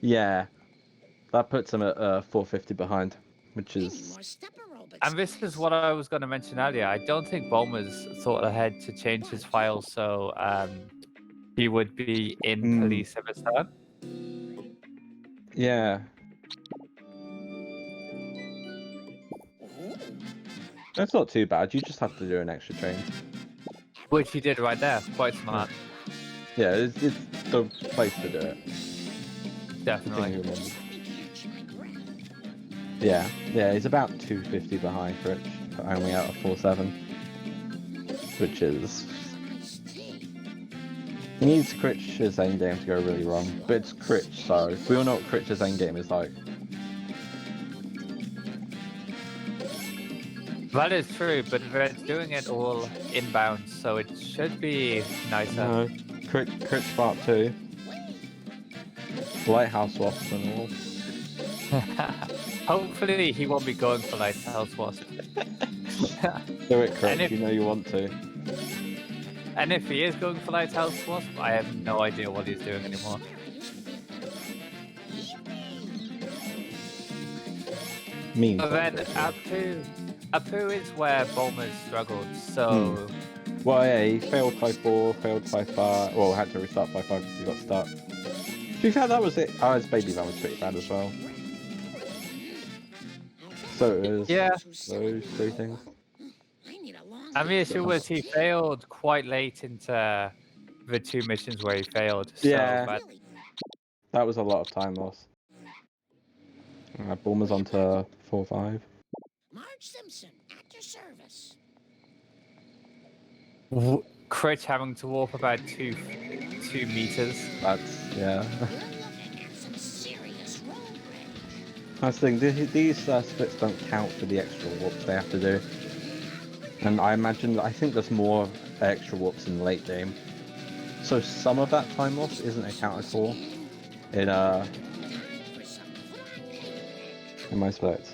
yeah, that puts him at 450 behind, which I need is more step aerobics, And this is guys. what I was going to mention earlier. I don't think Bulmers thought ahead to change his file so he would be in police at the start. yeah. That's not too bad. You just have to do an extra train. Which he did right there. Quite smart. Yeah, it's the place to do it. Definitely. Yeah, he's about 250 behind Critch, but only out of 4-7, which is. He needs Critch's endgame to go really wrong, but it's Critch, so we all know what Critch's endgame is like. That is true, but they're doing it all inbound, so it should be nicer. No, Critch Part 2, Lighthouse Wasp and all. Hopefully he won't be going for Lighthouse Wasp. Do it, Critch, you know you want to. And if he is going for Lighthouse Wasp, I have no idea what he's doing anymore. Mean. But then Apu is where Bulmers struggled, so... Well, yeah, he failed 5-4, failed 5-5, well, had to restart 5-5 because he got stuck. To be fair, that was it. Oh, his baby van was pretty bad as well. So it was those three things. And the issue was he failed quite late into the 2 missions where he failed. So Yeah. That was a lot of time loss. Bulmers on to 4-5. Marge Simpson, at your service. Critch having to walk about 2 meters. That's, yeah. You're looking at some serious road rage. I was thinking, these splits don't count for the extra warps they have to do. And I think there's more extra warps in the late game. So some of that time loss isn't accounted for in my splits.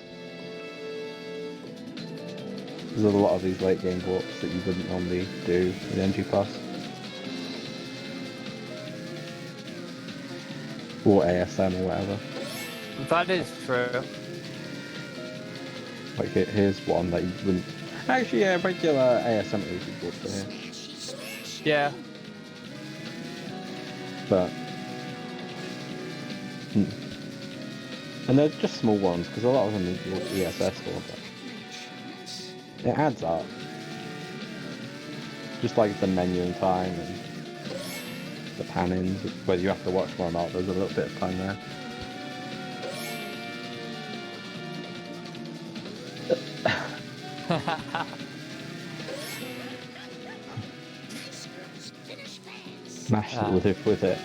There's a lot of these late game warps that you wouldn't normally do in NG+. Or ASM or whatever. That is true. Like here's one that you wouldn't. Actually, yeah, regular ASM at least is good for here. Yeah. But. And they're just small ones because a lot of them need ESS for. But it adds up. Just like the menuing time and the pan-ins, whether you have to watch one or not, there's a little bit of time there. Mash live with it.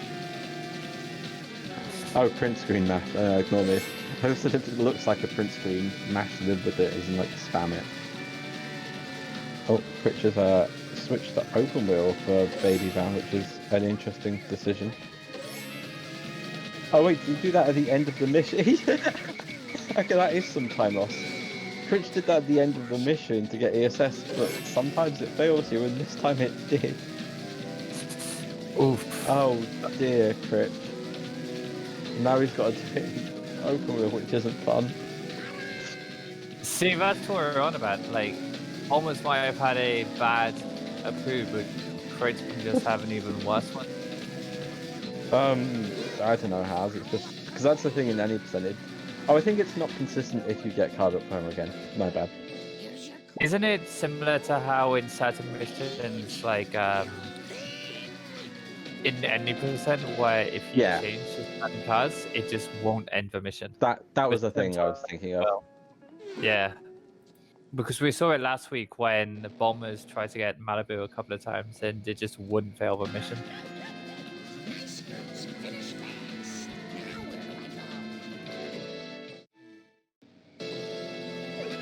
Oh, print screen mash. Ignore me. I said it looks like a print screen. Mash live with it as in like spam it. Oh, Critch has switched to open wheel for Baby Van, which is an interesting decision. Oh wait, did you do that at the end of the mission? Okay, that is some time loss. Critch did that at the end of the mission to get ESS, but sometimes it fails you, and this time it did. Oof. Oh dear, Critch. Now he's got to do open wheel, which isn't fun. See, that's what we're on about. Like, almost might have had a bad approve, but Critch can just have an even worse one. I don't know how. It's just because that's the thing in any percentage. Oh, I think it's not consistent if you get card up home again. My bad. Isn't it similar to how in certain missions, like, in any percent where if you Yeah. change the starting cars, it just won't end the mission. That was the But thing I was thinking of. well, yeah. Because we saw it last week when the bombers tried to get Malibu a couple of times and they just wouldn't fail the mission. Nice girls, finish fast. Now where do I go?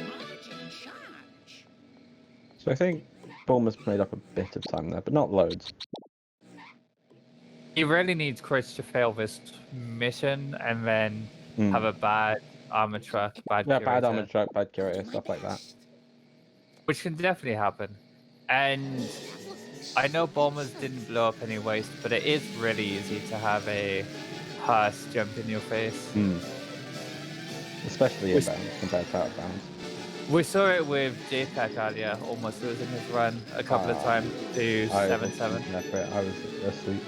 Marge in charge. So I think Bournemouth made up a bit of time there, but not loads. He really needs Critch to fail this mission and then have a bad armor truck, bad Yeah, curator, bad armored truck, bad curator, stuff like that. which can definitely happen. And I know bombers didn't blow up any waste, but it is really easy to have a hearse jump in your face. Especially inbound compared to outbound. We saw it with JPEG earlier, almost losing his run a couple of times to 7-7. I was asleep.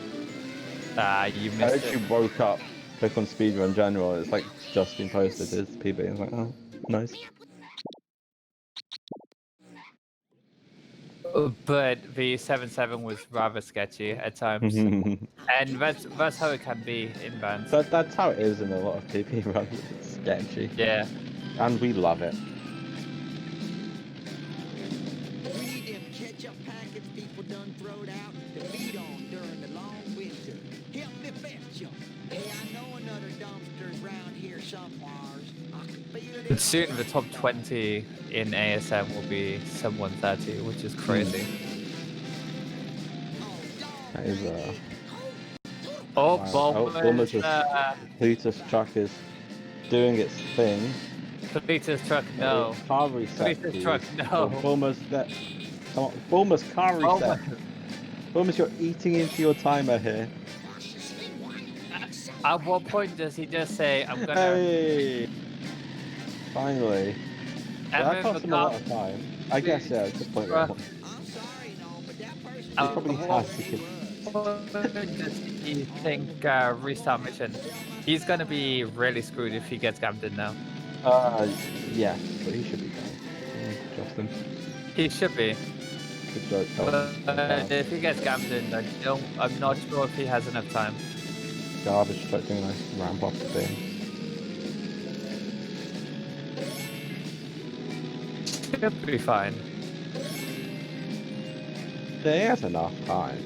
You I missed actually it. woke up, click on speedrun general, it's like just been posted as PB. I was like, oh, nice. But the 7-7 was rather sketchy at times. And that's how it can be inbound. That's how it is in a lot of PP runs. It's sketchy. Yeah. And we love it. We need them ketchup packets people done throwed out to feed on during the long winter. Help me fetch 'em. Hey, I know another dumpster's round here somewheres. I can feel it. But soon the top 20 in ASM will be sub 130, which is crazy. That is Oh, wow. Bombers! Plutus truck is doing its thing. Plutus truck, no. Car reset. Plutus truck, no. Bombers, come on, Bombers car reset. Bombers, you're eating into your timer here. At what point does he just say, I'm gonna... Hey! Finally. That cost him a lot of time. I guess, yeah, it's just point one. I'm sorry, no, but that person. He probably has to kick. Does he think restart mission? He's gonna be really screwed if he gets gammed in now. Yeah, but he should be fine. Justin. He should be. Good job. But if he gets gammed in, I'm not sure if he has enough time. Garbage truck doing a nice ramp off the thing. Should be fine. Yeah, he has enough time.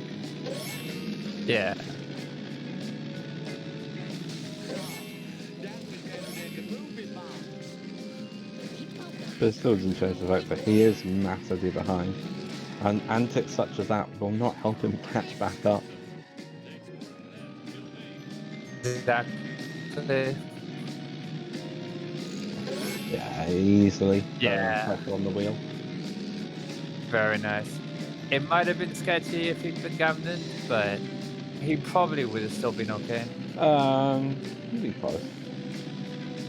Yeah. But it still doesn't change the fact that he is massively behind. And antics such as that will not help him catch back up. Exactly. Yeah, easily. Yeah. Pressure on the wheel. Very nice. It might have been sketchy if he'd been gammed in, but he probably would have still been okay. He'd be close.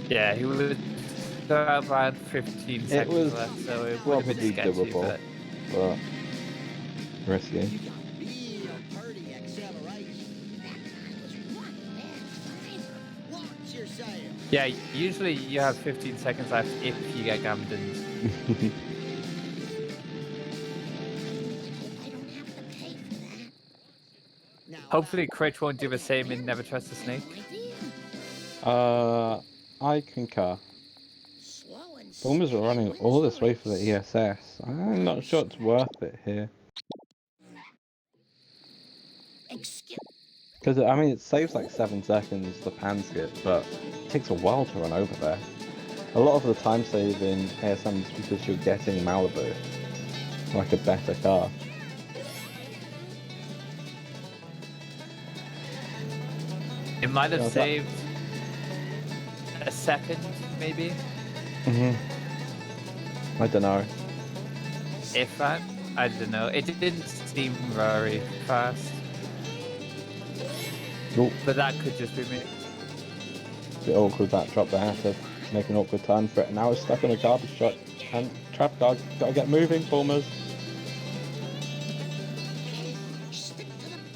Yeah, he would have around 15 seconds was left, so it would have been probably sketchy, doable. But risky. You got real pretty acceleration. That time was one bad timer. Watch yourself. Yeah, usually you have 15 seconds left if you get gammed in. I don't have to pay for that. Now, Hopefully Critch won't do the same in Never Trust a Snake. I concur. slow and Bombers are running all this way for the ESS. I'm not sure it's worth it here. Excuse. Because, I mean, it saves like 7 seconds the pan skip, but it takes a while to run over there. A lot of the time save in ASM is because you're getting Malibu. Like a better car. It might have Yeah, that- saved a second, maybe, I don't know. if that. I don't know. It didn't seem very fast, Oh, but that could just be me. bit awkward that drop there to make an awkward turn for it. Now it's stuck on a garbage truck. And traffic guard, gotta get moving, Bombers.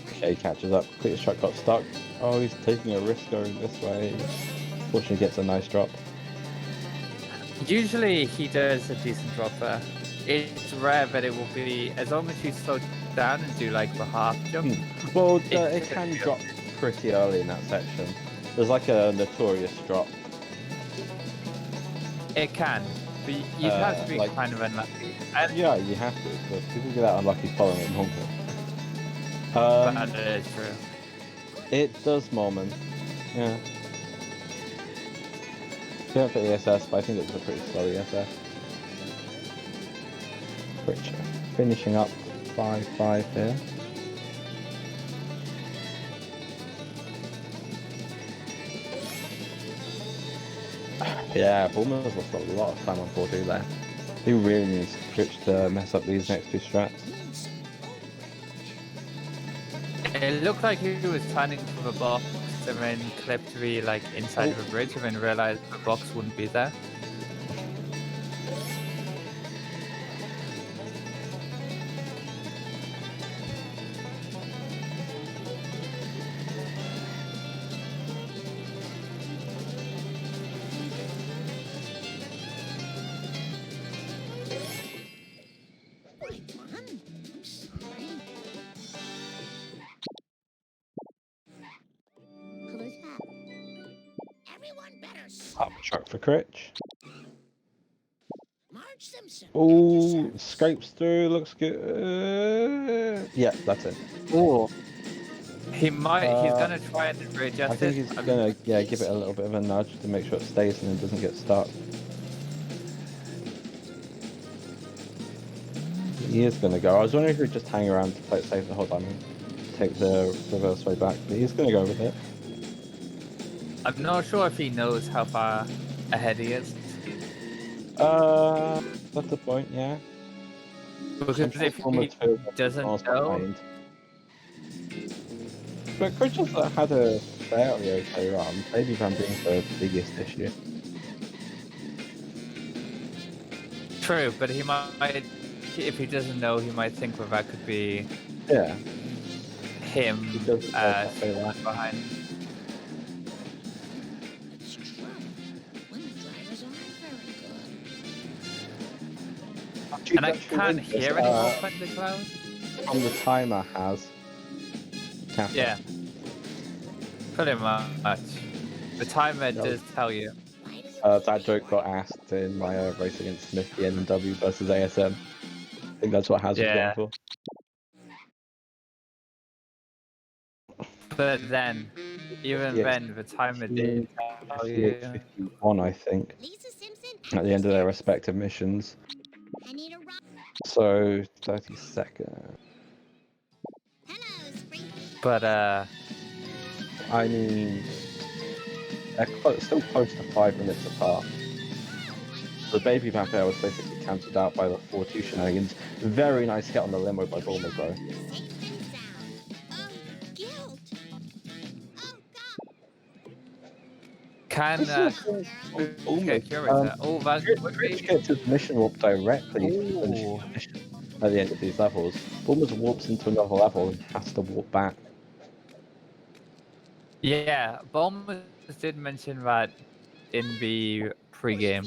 Okay, he catches up. Clear's truck got stuck. Oh, he's taking a risk going this way. Fortunately, gets a nice drop. Usually he does a decent drop there. It's rare, but it will be as long as you slow down and do like the half jump. Well, It it can drop pretty early in that section. There's like a notorious drop. It can, but you'd have to be like- kind of unlucky. And Yeah, you have to, but people get that unlucky following it normally. that is true. It does moment. Yeah. She went for ESS, but I think it was a pretty slow ESS. Critch finishing up 5-5 here. Yeah, Bulmer's lost a lot of time on 4-2 there. He really needs Critch to mess up these next two strats. It looked like he was turning from a box and then clipped to be like inside of a bridge and then realized the box wouldn't be there. I'm sorry. Close up. Everyone better Up truck for Critch. Marge Simpson. Oh, scrapes through, looks good. Yeah, that's it. Oh, he might. He's Uh, gonna try and readjust I think it. he's gonna give it a little bit of a nudge to make sure it stays and it doesn't get stuck. He is gonna go. I was wondering if he'd just hang around to play it safe the whole time and take the reverse way back, but he's gonna go with it. I'm not sure if he knows how far ahead he is. That's the point, yeah. Because Some if people he almost feel doesn't miles know, behind. But Critch has had a fairly okay run. Maybe Van being the biggest issue. true, but he might, if he doesn't know, he might think that that could be Yeah. him He doesn't know that they lack. behind. It's true. When the drivers aren't very good. And I can't hear any more thunderclouds. From the timer has. Kappa. Yeah. Pretty much. The timer does tell you. Why does That joke got asked in my race against Smith, the NW versus ASM. I think that's what Has Yeah. was going But then, even Yeah. then, the timer did tell you. 58-51, I think, Lisa Simpson? at the end of their respective missions. I need a rock. So, 30 seconds. Hello, Spring. But, I mean, they're still close to 5 minutes apart. The baby vampire was basically cancelled out by the 4-2 shenanigans. Very nice hit on the limo by Bulmers though. Safe and sound. Guilt. Oh, God. can, Bulmers. curator. Oh, that's Critch gets his mission warp directly to finish Ooh. the mission at the end of these levels. Bulmers warps into another level and has to warp back. Yeah, Bulmers did mention that in the pre-game,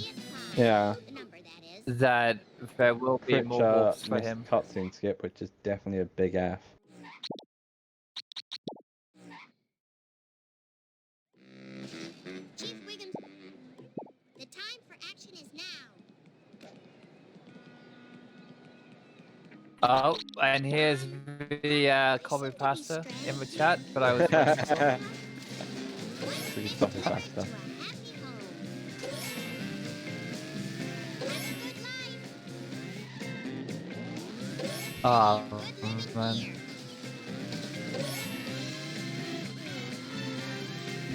Yeah. The number, that is. that there will be Critch more warps for missed him. cutscene skip, which is definitely a big F. Chief Wiggins. The time for action is now. Oh, and here's the copy pasta in the chat, but I was Pretty stuff is faster. For a happy home. Have a good life. oh man.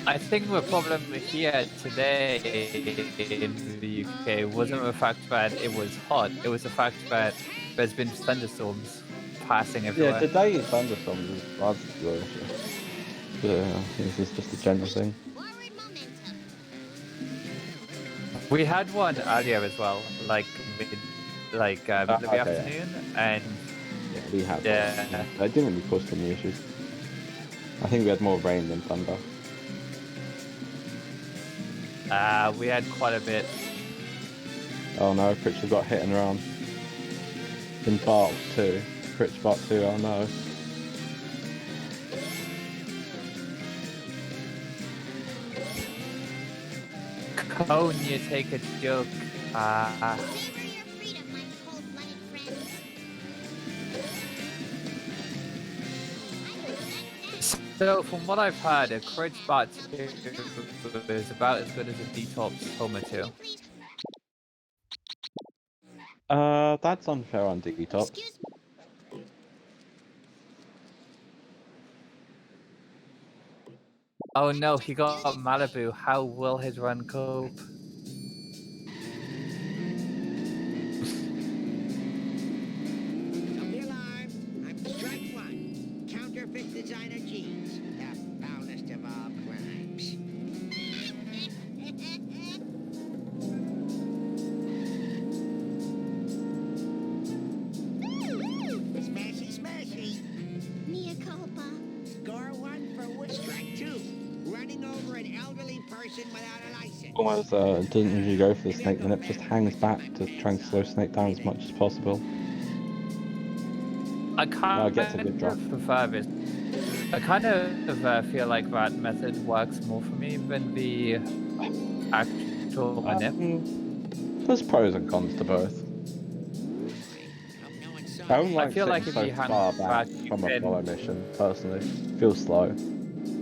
I think the problem here today in the UK wasn't the fact that it was hot, it was the fact that there's been thunderstorms passing Yeah, everywhere. today thunderstorms is rather the issue. Yeah, this is just a general thing. Forward momentum. We had one earlier as well, like middle of the okay, yeah. afternoon, and Yeah, we had yeah. that. I didn't really cause too many issues. I think we had more rain than thunder. We had quite a bit. Oh no, Critch got hit and run. in Bark 2. Critch Bark 2, oh no. Cone, you take a joke. Savor your freedom, my cold-blooded friends. So, from what I've heard, a Critch Bot 2 is about as good as a Detox Homer 2. That's unfair on Detox. Excuse me. Oh no, he got Malibu. How will his run cope? Don't be alarmed. I'm Strike One, counterfeit designer jeans, the foulest of all crimes. Smashy, smashy. Mea culpa. Score one for Wood Strike Two, running over an elderly person without a license. Almost doesn't usually go for the snake, then it just hangs back to try and slow Snake down as much as possible. I kind Gets a good drop. of prefer this. I kind of feel like that method works more for me than the actual nip. There's pros and cons to both. Hope no one saw I don't that. like feel like sitting if you so hang far back back, you from a can- follow mission, personally. Feels slow.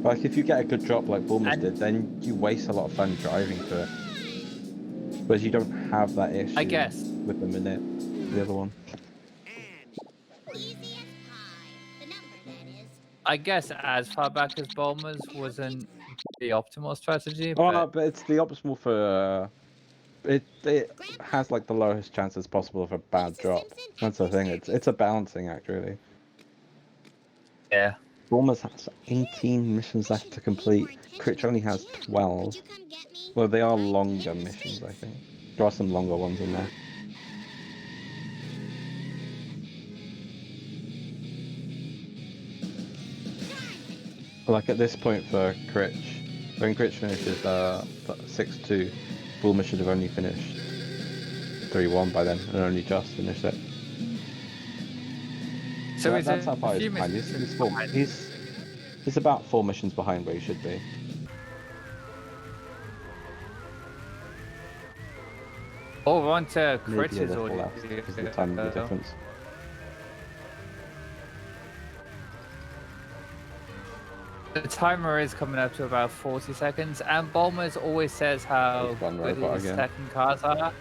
Like, if you get a good drop like Bulmers And- did, then you waste a lot of fun driving to it. Whereas you don't have that issue I guess. with the minute, the other one. And Easy as pie. The number, that is. I guess as far back as Bulmers wasn't the optimal strategy, Oh, but but it's the optimal for... it has, like, the lowest chances possible of a bad drop. That's the thing, it's a balancing act, really. yeah. Bulmers has 18 missions left to complete. Critch only has 12. Would you come get me? Well, they are I'm longer in this missions, thing. I think. There are some longer ones in there. Like at this point for Critch, when Critch finishes 6-2, Bulmer should have only finished 3-1 by then, and only just finished it. So is that's it how far a he's few behind. missions behind? He's about 4 missions behind where he should be. Oh, we're on to Maybe a Critch's little audio. less, because of the time of the difference. The timer is coming up to about 40 seconds, and Bulmers always says how He's gone good robot his again. second cars are.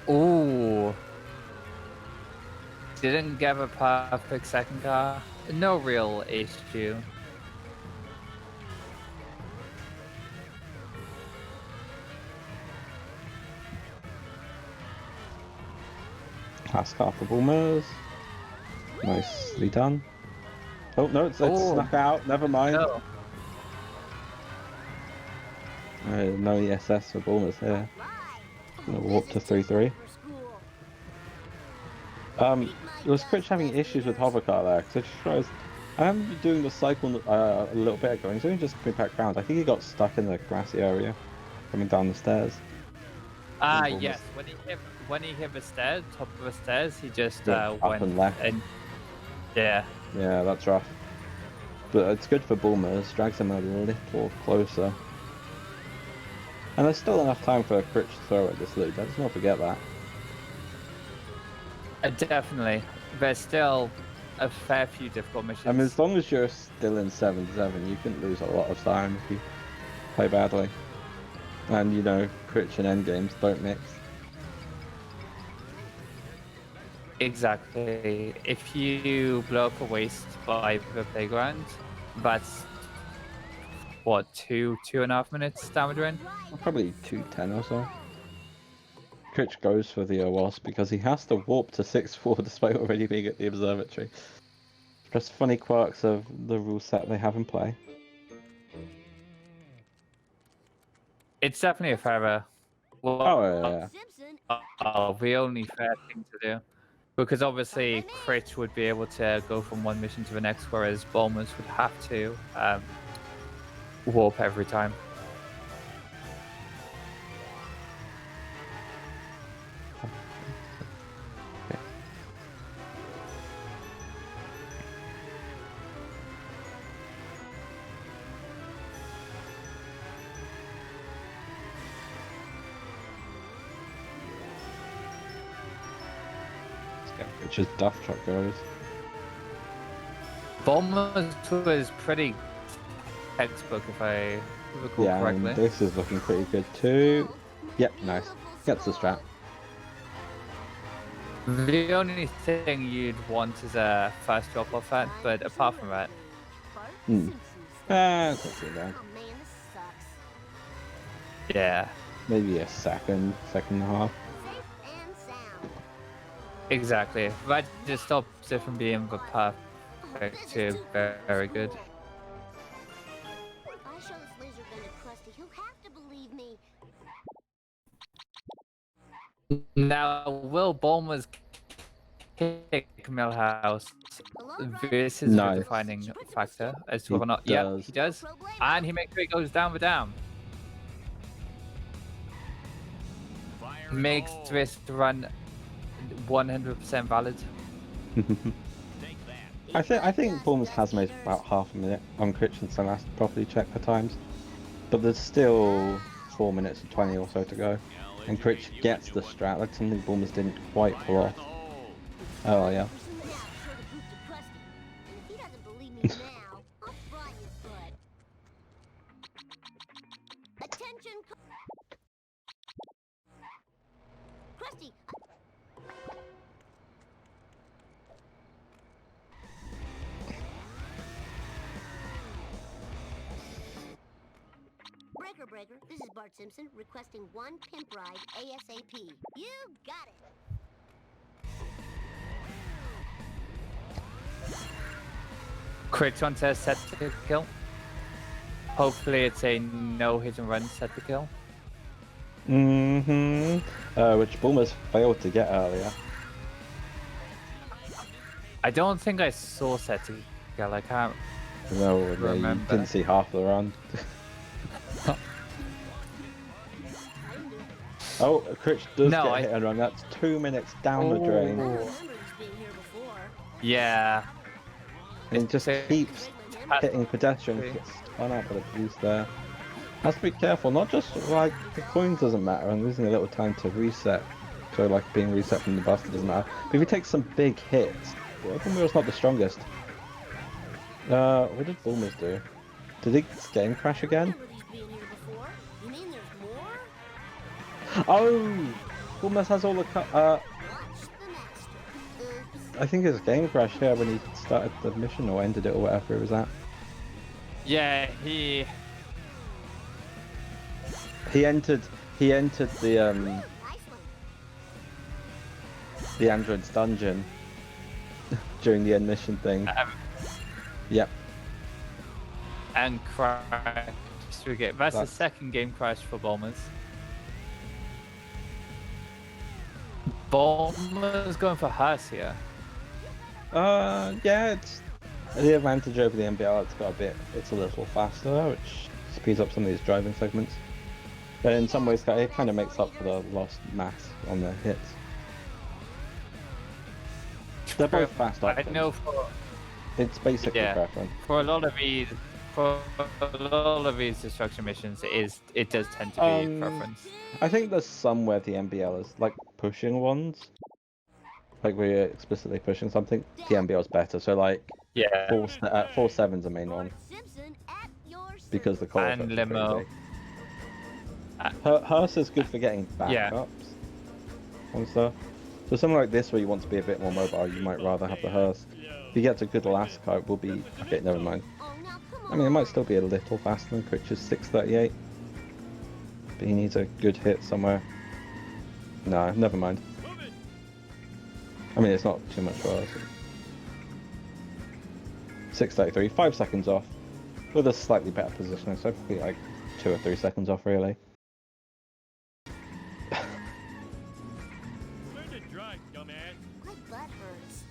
Ooh. Didn't get a perfect second car. No real issue. Last car for Bulmers. Nicely done. Oh no, it's Oh. snuck out. Never mind. No. No ESS for Bulmers here. Gonna warp to 3-3. Was Critch having issues with hovercar there? Because I just realized I remember doing the cycle a little bit ago, and he's only just coming back round. I think he got stuck in the grassy area coming down the stairs. Ah, Bulmers. yes. When he hit the stairs, top of the stairs, he just Went up went and left. yeah. Yeah, that's rough. But it's good for Bulmers, drags him a little closer. And there's still enough time for Critch to throw at this loop, let's not forget that. Definitely. There's still a fair few difficult missions. I mean, as long as you're still in 7-7, you can lose a lot of time if you play badly. And, you know, Critch and endgames don't mix. Exactly. If you blow up a waste by the playground, that's what, 2.5 minutes damage win? Probably 210 or so. Critch goes for the Wasp because he has to warp to 6-4 despite already being at the observatory. Just funny quirks of the rule set they have in play. It's definitely a fairer. Well, Oh, yeah. the only fair thing to do. Because obviously, Critch would be able to go from one mission to the next, whereas Bulmers would have to warp every time. which is Duff Truck goes. Bulmers was pretty textbook, if I recall Yeah, correctly. and this is looking pretty good too. Yep, nice. Gets the strat. The only thing you'd want is a fast drop-off hat, but apart from that, It's not too bad. Oh man, this sucks. yeah, Maybe a second and a half. Safe and sound. exactly. That just stops it from being the perfect to very good. If I show this laser gun to Krusty, he'll have to believe me. Now, will Bulmers kick Millhouse? Hello, This is No. the defining factor as to He whether or not. Yeah, does. he does, and he makes sure he goes down the dam. Makes this run 100% valid. I think Bulmers has made about half a minute on Critch and Salas to properly check the times, but there's still 4 minutes and 20 or so to go, and Critch gets the strat. That's something Bulmers didn't quite pull off. Oh yeah. If he doesn't believe me now, I'll fry his butt. Attention, Krusty. Breaker, this is Bart Simpson requesting one pimp ride ASAP. You got it. Critch on to set to kill. Hopefully it's a no hit and run set to kill. Which Bulmers failed to get earlier. I don't think I saw set to kill. I can't. No, yeah, you Remember. didn't see half the run. Oh, Critch does No, get hit and run. That's 2 minutes down the drain. Oh. Remember this being here before. Yeah. And it just It's- keeps hitting pedestrians. Gets spun out by the police there. Has to be careful, not just like the coins doesn't matter and losing a little time to reset. So like being reset from the bus doesn't matter. But if he takes some big hits, the open wheel's not the strongest. What did Bulmers do? Did he game crash again? Remember these being here before. You mean there's more? Oh! Bulmers has all the Watch the master. Oops. I think it was game crash here when he started the mission or ended it or whatever it was at. Yeah, he. He entered the Nice one. the android's dungeon during the end mission thing. Yep. And crashed through game. That's the That's- second game crash for Bulmers. Bulmers going for Hearse here. Yeah, it's the advantage over the NBL. It's a little faster, which speeds up some of these driving segments. But in some ways, it kind of makes up for the lost mass on the hits. They're both fast I options. know for It's basically Yeah. preference. a lot of these destruction missions, it does tend to be preference. I think there's some where the NBL is like pushing ones. Like we're explicitly pushing something. The NBL is better. So like Yeah. 4-7's the main one Simpson at your because the service. core And effects are limo. crazy. Hearse is good for getting Yeah. backups and stuff. So something like this where you want to be a bit more mobile, you might rather have the Hearse. If you get to good last car, it will be... Okay, never mind. Oh, now come on. I mean, it might still be a little faster than Critch's 638. But he needs a good hit somewhere. No, never mind. I mean, it's not too much worse. 633, 5 seconds off. With a slightly better positioning, so probably like 2 or 3 seconds off, really. Learn to drive, dumbass. My butt hurts.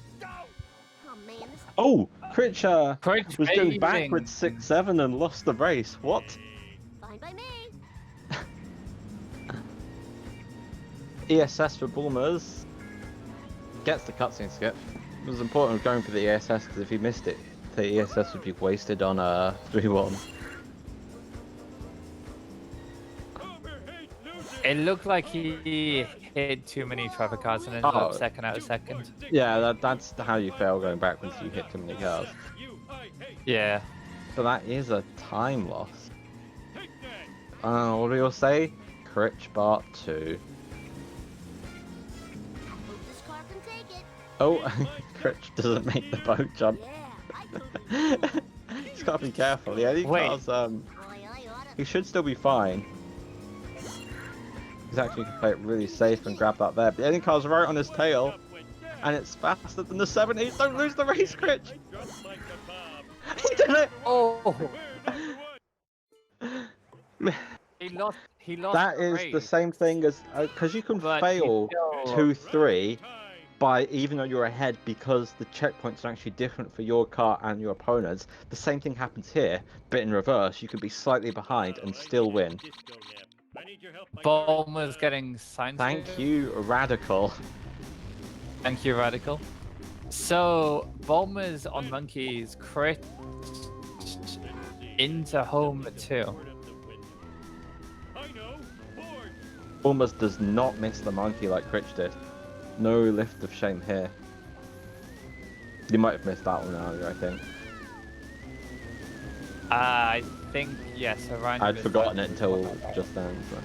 Oh man, this Oh! Critch Critch was doing amazing. backwards 6-7 and lost the race. What? fine by me. ESS for Bulmers. Gets the cutscene skip. It was important going for the ESS because if he missed it, the ESS would be wasted on 3-1. It looked like he hit too many traffic cars and ended up second out of second. Yeah, that's how you fail going backwards. You hit too many cars. Yeah. So that is a time loss. What do you all say? Critch Bart 2. Hope this car can take it. Oh, Critch doesn't make the boat jump. Yeah, I He's got to be careful. The only Wait. cars, Boy, I oughta. he should still be fine. He's actually can play it really safe and grab that there. But the only car's right on his tail, and it's faster than the 70. Don't lose the race, Critch. He did it. Oh. He lost. That the is race, the same thing as because you can but he fail still- 2-3 by even though you're ahead because the checkpoints are actually different for your car and your opponent's. The same thing happens here, but in reverse. You can be slightly behind and still win. Bulmer's getting signed. Thank you, Radical. Thank you, Radical. So Bulmer's on monkeys. Crit into home 2. Almost does not miss the monkey like Critch did. No lift of shame here. You might have missed that one earlier, I think. I think yes. Around I'd forgotten it until just then. So.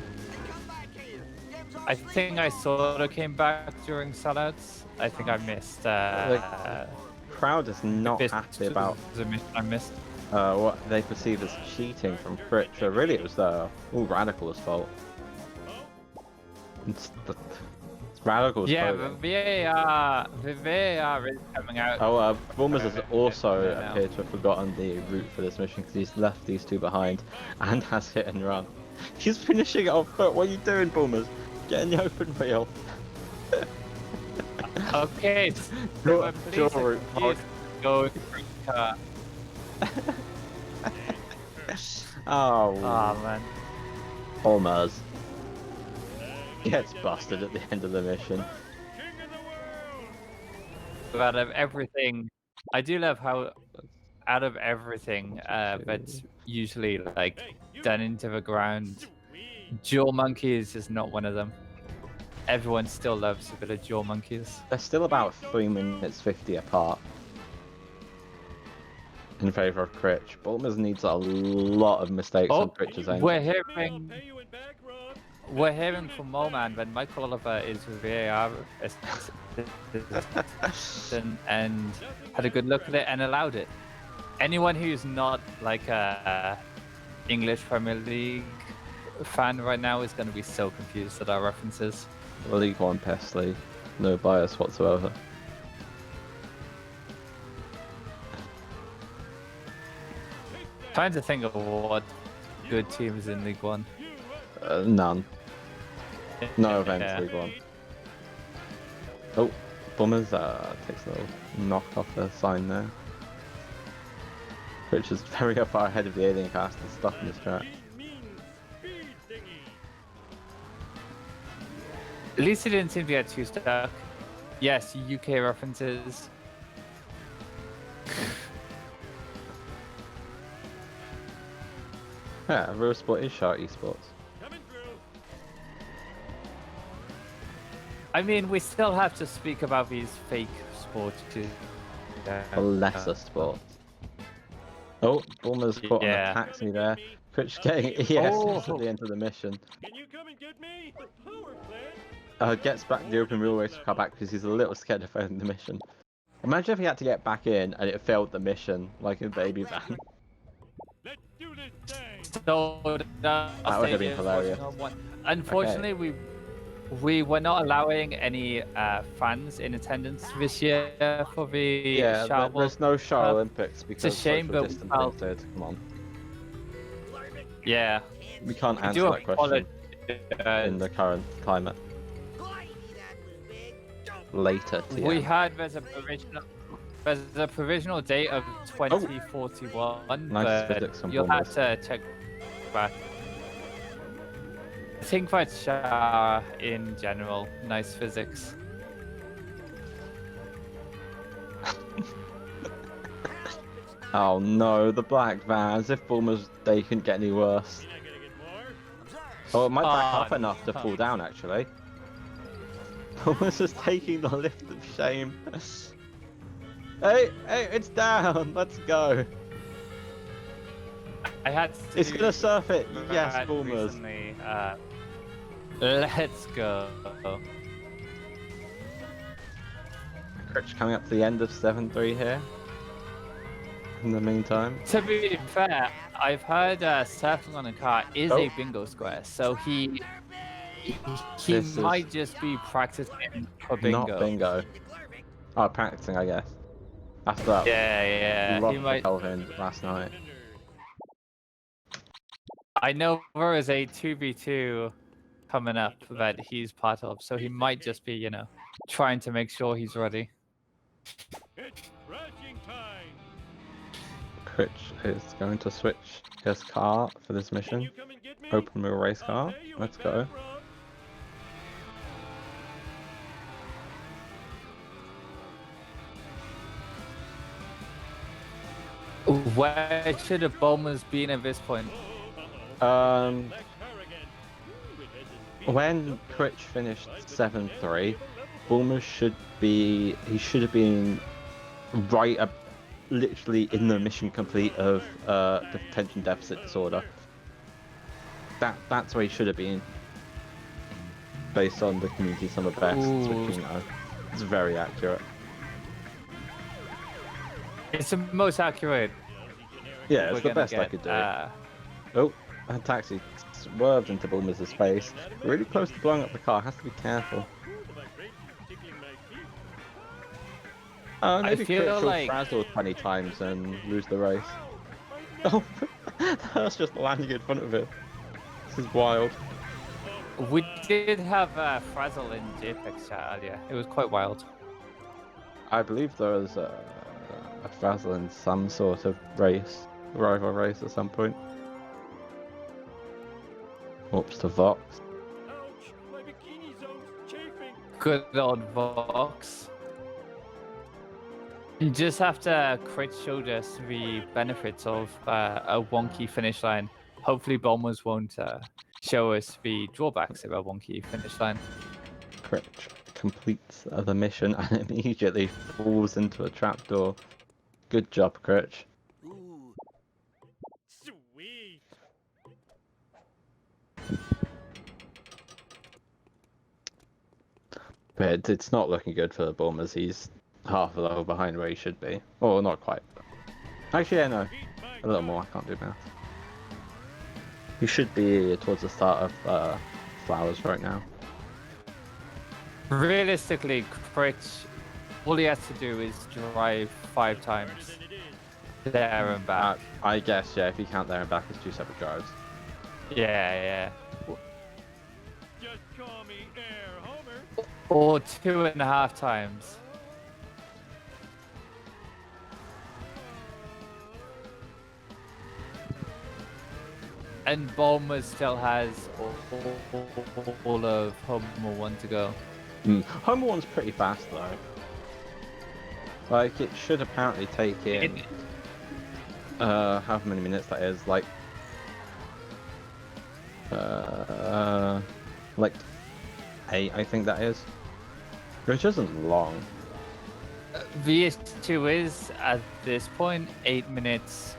I think I sort of came back during sellouts. I think I missed. Crowd is not happy about I missed. what they perceive as cheating from Critch. So really, it was all Radical's fault. It's Radical's Yeah, fault. the VAR is coming out. Oh, Bulmers has also No. appeared to have forgotten the route for this mission because he's left these two behind and has hit and run. He's finishing it off foot. What are you doing, Bulmers? Get in the open wheel. Okay, Your please route, Hog. go car. Oh, Oh man. Bulmers gets busted at the end of the mission. Out of everything, I do love how out of everything that's usually like done into the ground, jaw monkeys is not one of them. Everyone still loves a bit of jaw monkeys. They're still about 3 minutes 50 apart in favour of Critch. Bulmers needs a lot of mistakes on Critch's end. We're hearing from Moleman that Mike Oliver is VAR assistant and had a good look at it and allowed it. Anyone who's not like a English Premier League fan right now is going to be so confused at our references. League One Pest League. No bias whatsoever. Trying to think of what good teams in League One. None. No events Yeah. League One. Oh, Bummers takes a little knock off the sign there. Which is very far ahead of the alien cast and stuck in this track. At least he didn't seem to get too stuck. Yes, UK references. Yeah, Real Sport is Shark Esports. I mean, we still have to speak about these fake sports too. A lesser sport. Oh, Bulmer's caught on Yeah. a taxi there. Critch getting ESS Oh. at the end of the mission. Can you come and get me? The power plant. Gets back the open wheel race car back because he's a little scared of failing the mission. Imagine if he had to get back in and it failed the mission, like in Baby Van. Let's do this thing. So That would have been hilarious. Unfortunately, we were not allowing any fans in attendance this year for the Yeah, Shout there's no Shar Olympics because shame, social but distance well- limited. Come on, Yeah. we can't We answer do that question apologize. in the current climate. Later, TM. We had there's a provisional date of 2041, Nice but physics on you'll have Bulmers. to check back. I think that's Shah in general. Nice physics. Oh no, the black van, as if Bulmer's day couldn't get any worse. You're not gonna get more. Oh, it might back Oh, up enough to fall down, actually. Almost just taking the lift of shame. Hey, it's down! Let's go! I had to It's do gonna surf it! Yes, that Bulmers! recently. Let's go. Critch coming up to the end of 7-3 here. In the meantime. To be fair, I've heard surfing on a car is Oh. a bingo square, so he This is might just be practicing for bingo. Not bingo. Oh, practicing, I guess. After that, Yeah, lost he to might. Kelvin last night. I know there is a 2v2 coming up that he's part of, so he might just be, you know, trying to make sure he's ready. It's crashing time. Critch is going to switch his car for this Can mission. you come and get me? Open wheel race I'll car. pay you a Let's fat go. frog. Where should the Bulmers been at this point? Black car again. Ooh, it has a speed When up there. Critch finished 7-3, Bulmers should have been right up, literally in the mission complete of the attention deficit disorder. That's where he should have been, based on the community summer best, which, you know, it's very accurate. It's the most accurate. Yeah, we're it's the gonna best I get. could do. Oh, a taxi swerved into Bulmers' space. Really close to blowing up the car. Has to be careful. Ooh, the vibration tickling my feet. Maybe feel Critch will like- frazzle 20 times and lose the race. Oh, that's just landing in front of him. This is wild. We did have Frazzle in JPEX chat earlier. It was quite wild. I believe there was a frazzle in some sort of race, rival race at some point. Oops to Vox. Ouch, my bikini zone's chafing. Good old Vox. You just have to Critch showed us the benefits of a wonky finish line. Hopefully Bulmers won't show us the drawbacks of a wonky finish line. Critch completes the mission and immediately falls into a trapdoor. Good job, Critch. Ooh. Sweet. But it's not looking good for the Bulmers. He's half a level behind where he should be. Or not quite. Actually, yeah, no. Beat my A little more. I can't do math. He should be towards the start of Flowers right now. Realistically, Critch, all he has to do is drive 5 times harder than it is. there and back. I guess, yeah, if you count there and back, it's 2 separate drives. Yeah. Just call me Air Homer. Or 2.5 times. And Bulmer still has all of Homer 1 to go. Homer one's pretty fast though. Like it should apparently take him however many minutes that is, like 8 I think that is. Which isn't long. VS2 is at this point 8 minutes.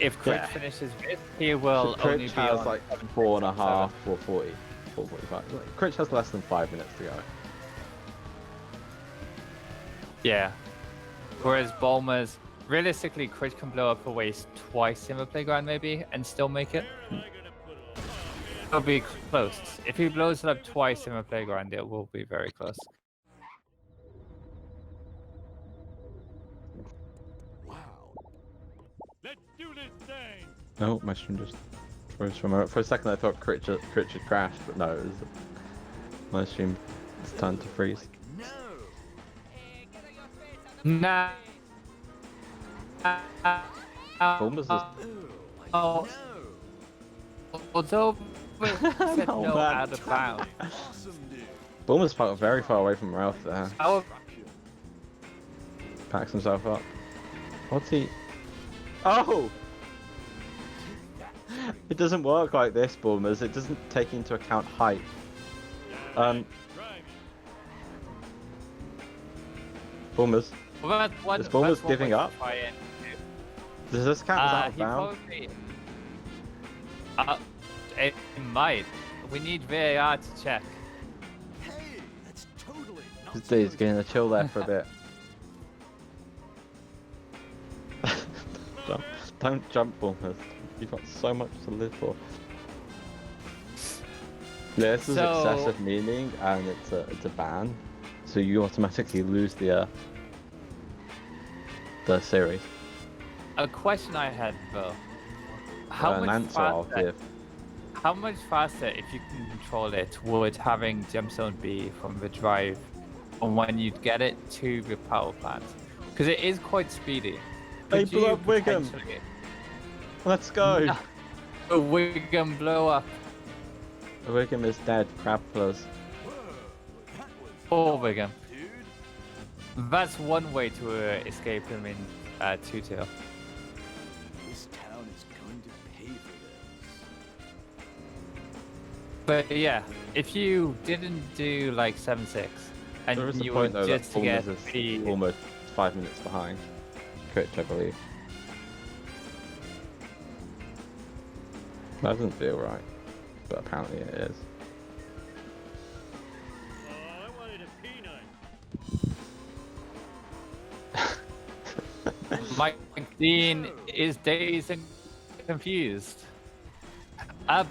If Critch Yeah. finishes this, he will only Critch be has on like 4.5 or 40, 4:45. Critch has less than 5 minutes to go. Yeah. Whereas Bulmer's, realistically, Critch can blow up a waste twice in the playground maybe and still make it. It'll be close. If he blows it up twice in the playground, it will be very close. Let's do this thing. Oh, my stream just froze for a second. I thought Critch had crashed, but no, it was my stream. It's turned to freeze. Nah. Bulmers is Oh. Although we said No, no man. out of bounds. Bulmer's very far away from Ralph there. Our Packs himself up. What's he? Oh! It doesn't work like this, Bulmers. It doesn't take into account height. Bulmers. Well, that's one, Is Bulmers that's one way giving to up? try and Does this count as out of he bounds? probably. It might. We need VAR to check. Hey, that's totally not This dude's getting to chill there for a bit. Don't jump, Bulmers. You've got so much to live for. This is So- excessive meaning, and it's a ban, so you automatically lose the series. A question I had though. An answer I'll give. How much faster, if you can control it, would having Gemstone be from the drive, and when you get it to the power plant? Because it is quite speedy. They Could blew you up Wiggum. potentially- Let's go. No. The Wiggum blew up. Wiggum is dead. Crab plus. Oh, Wiggum. That's one way to escape him in 2-2. This town is going to pay for this. But yeah, if you didn't do like 7-6, and There is a you point were though that just to get Bulmers the is almost 5 minutes behind Critch, I believe. That doesn't feel right, but apparently it is. Oh, I wanted a peanut. Mike Dean is dazed and confused.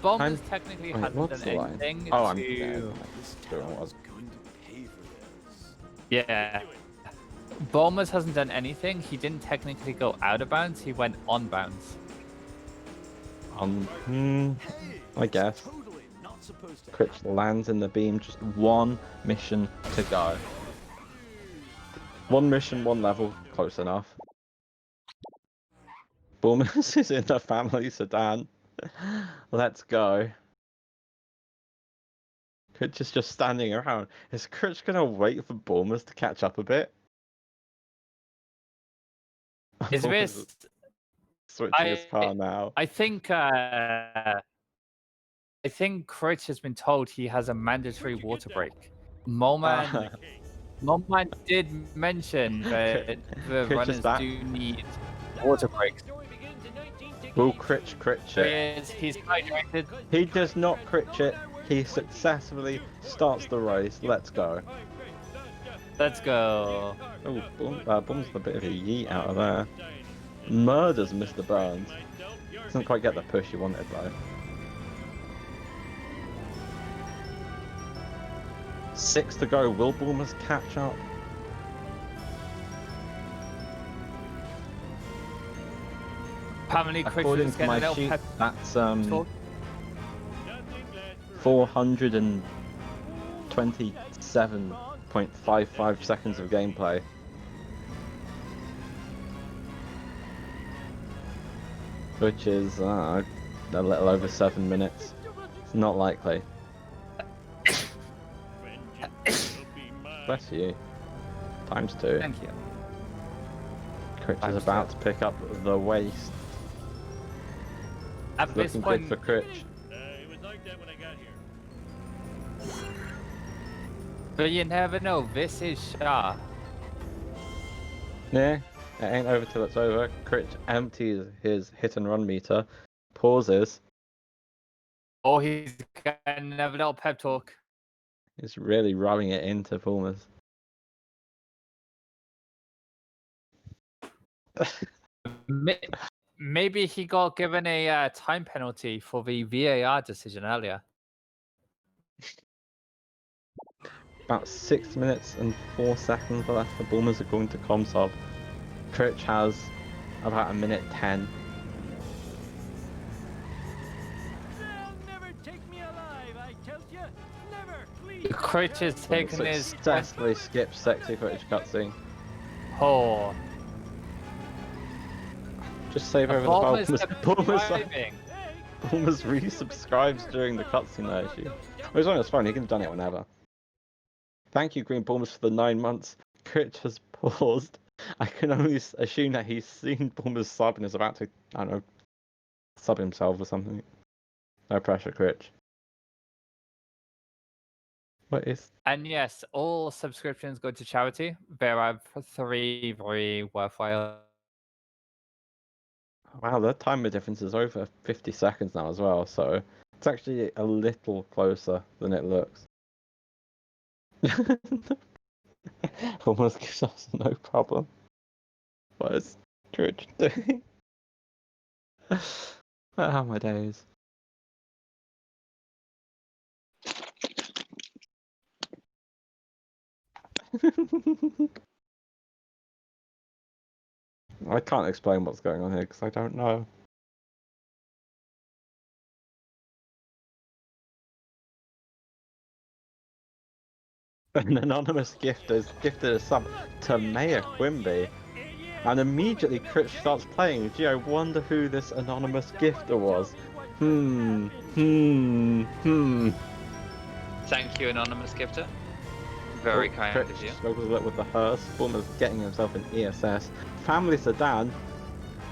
Bombers technically Wait, hasn't what's done the line? anything Oh, I'm to... dead. This Don't know town what. is going to pay for this. Yeah. Bombers hasn't done anything. He didn't technically go out of bounds. He went on bounds. I guess. Totally not supposed to. Critch lands in the beam, just one mission to go. One mission, one level, close enough. Bulmers is in the family sedan. Let's go. Critch is just standing around. Is Critch gonna wait for Bulmers to catch up a bit? Is Bulmers this... switching his car now? I think Critch has been told he has a mandatory water break. Moman did mention that the Critch is runners back. do need water breaks. Will Critch Critch it? He's hydrated. He does not Critch it. He successfully starts the race. Let's go. Let's go. Oh, Bum's a bit of a yeet out of there. Murders Mr. Burns. Doesn't quite get the push he wanted though. 6 to go. Will Bulmers catch up? Apparently, Critch According is to getting a my little sheet, pep that's talk. 427.55 seconds of gameplay. Which is a little over 7 minutes. It's not likely. Bless you. Times 2. Thank you. Critch is Times about 2. to pick up the waist. At this Looking point, good for Critch. It was like that when I got here. but you never know. This is Shah. Yeah, it ain't over till it's over. Critch empties his hit and run meter, pauses. Oh, he's getting another little pep talk. He's really rubbing it into Bulmers. Maybe he got given a time penalty for the VAR decision earlier. About 6 minutes and 4 seconds left for Bulmers according to Comsob. Critch has about 1:10. Critch is taking his Successfully skips sexy footage cutscene. oh. Just save over the Bulmers Bulmers driving. Bulmers resubscribes during the cutscene there, actually. Well, as long as it's fine, he can have done it whenever. Thank you, Greenbulmers, for the 9 months. Critch has paused. I can only assume that he's seen Bulmers sub and is about to, I don't know, sub himself or something. No pressure, Critch. What is? And yes, all subscriptions go to charity. There are 3 very worthwhile. Wow, the timer difference is over 50 seconds now as well, so it's actually a little closer than it looks. Almost gives us no problem. What is Critch doing? Oh my days. I can't explain what's going on here because I don't know. An anonymous gift has gifted a sub to Mayor Quimby, and immediately Critch starts playing. Gee, I wonder who this anonymous gifter was. Thank you, anonymous gifter. Very kind Critch of you. struggles a bit with the hearse. Bournemouth getting himself an ESS. Family sedan.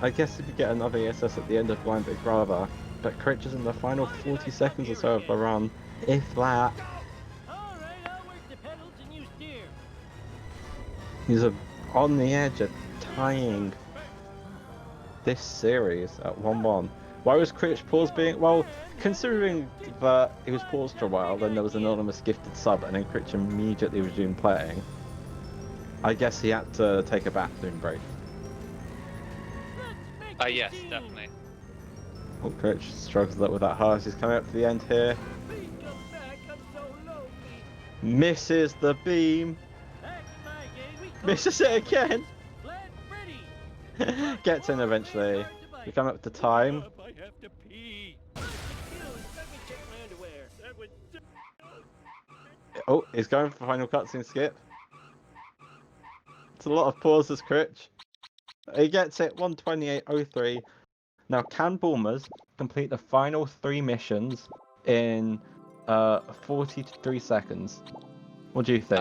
I guess if you get another ESS at the end of Blind Big Brother, but Critch is in the final 40 seconds or so of the run, if that. He's on the edge of tying this series at 1-1. Why was Critch paused being... Well, considering that he was paused for a while, then there was an anonymous gifted sub, and then Critch immediately resumed playing. I guess he had to take a bathroom break. Yes, definitely. Oh, Critch struggles up with that hearse. He's coming up to the end here. Misses the beam. Misses it again. Gets in eventually. We come up to time. Oh, he's going for final cutscene skip. It's a lot of pauses, Critch. He gets it, 1:28:03. Now, can Bulmers complete the final 3 missions in 43 seconds? What do you think?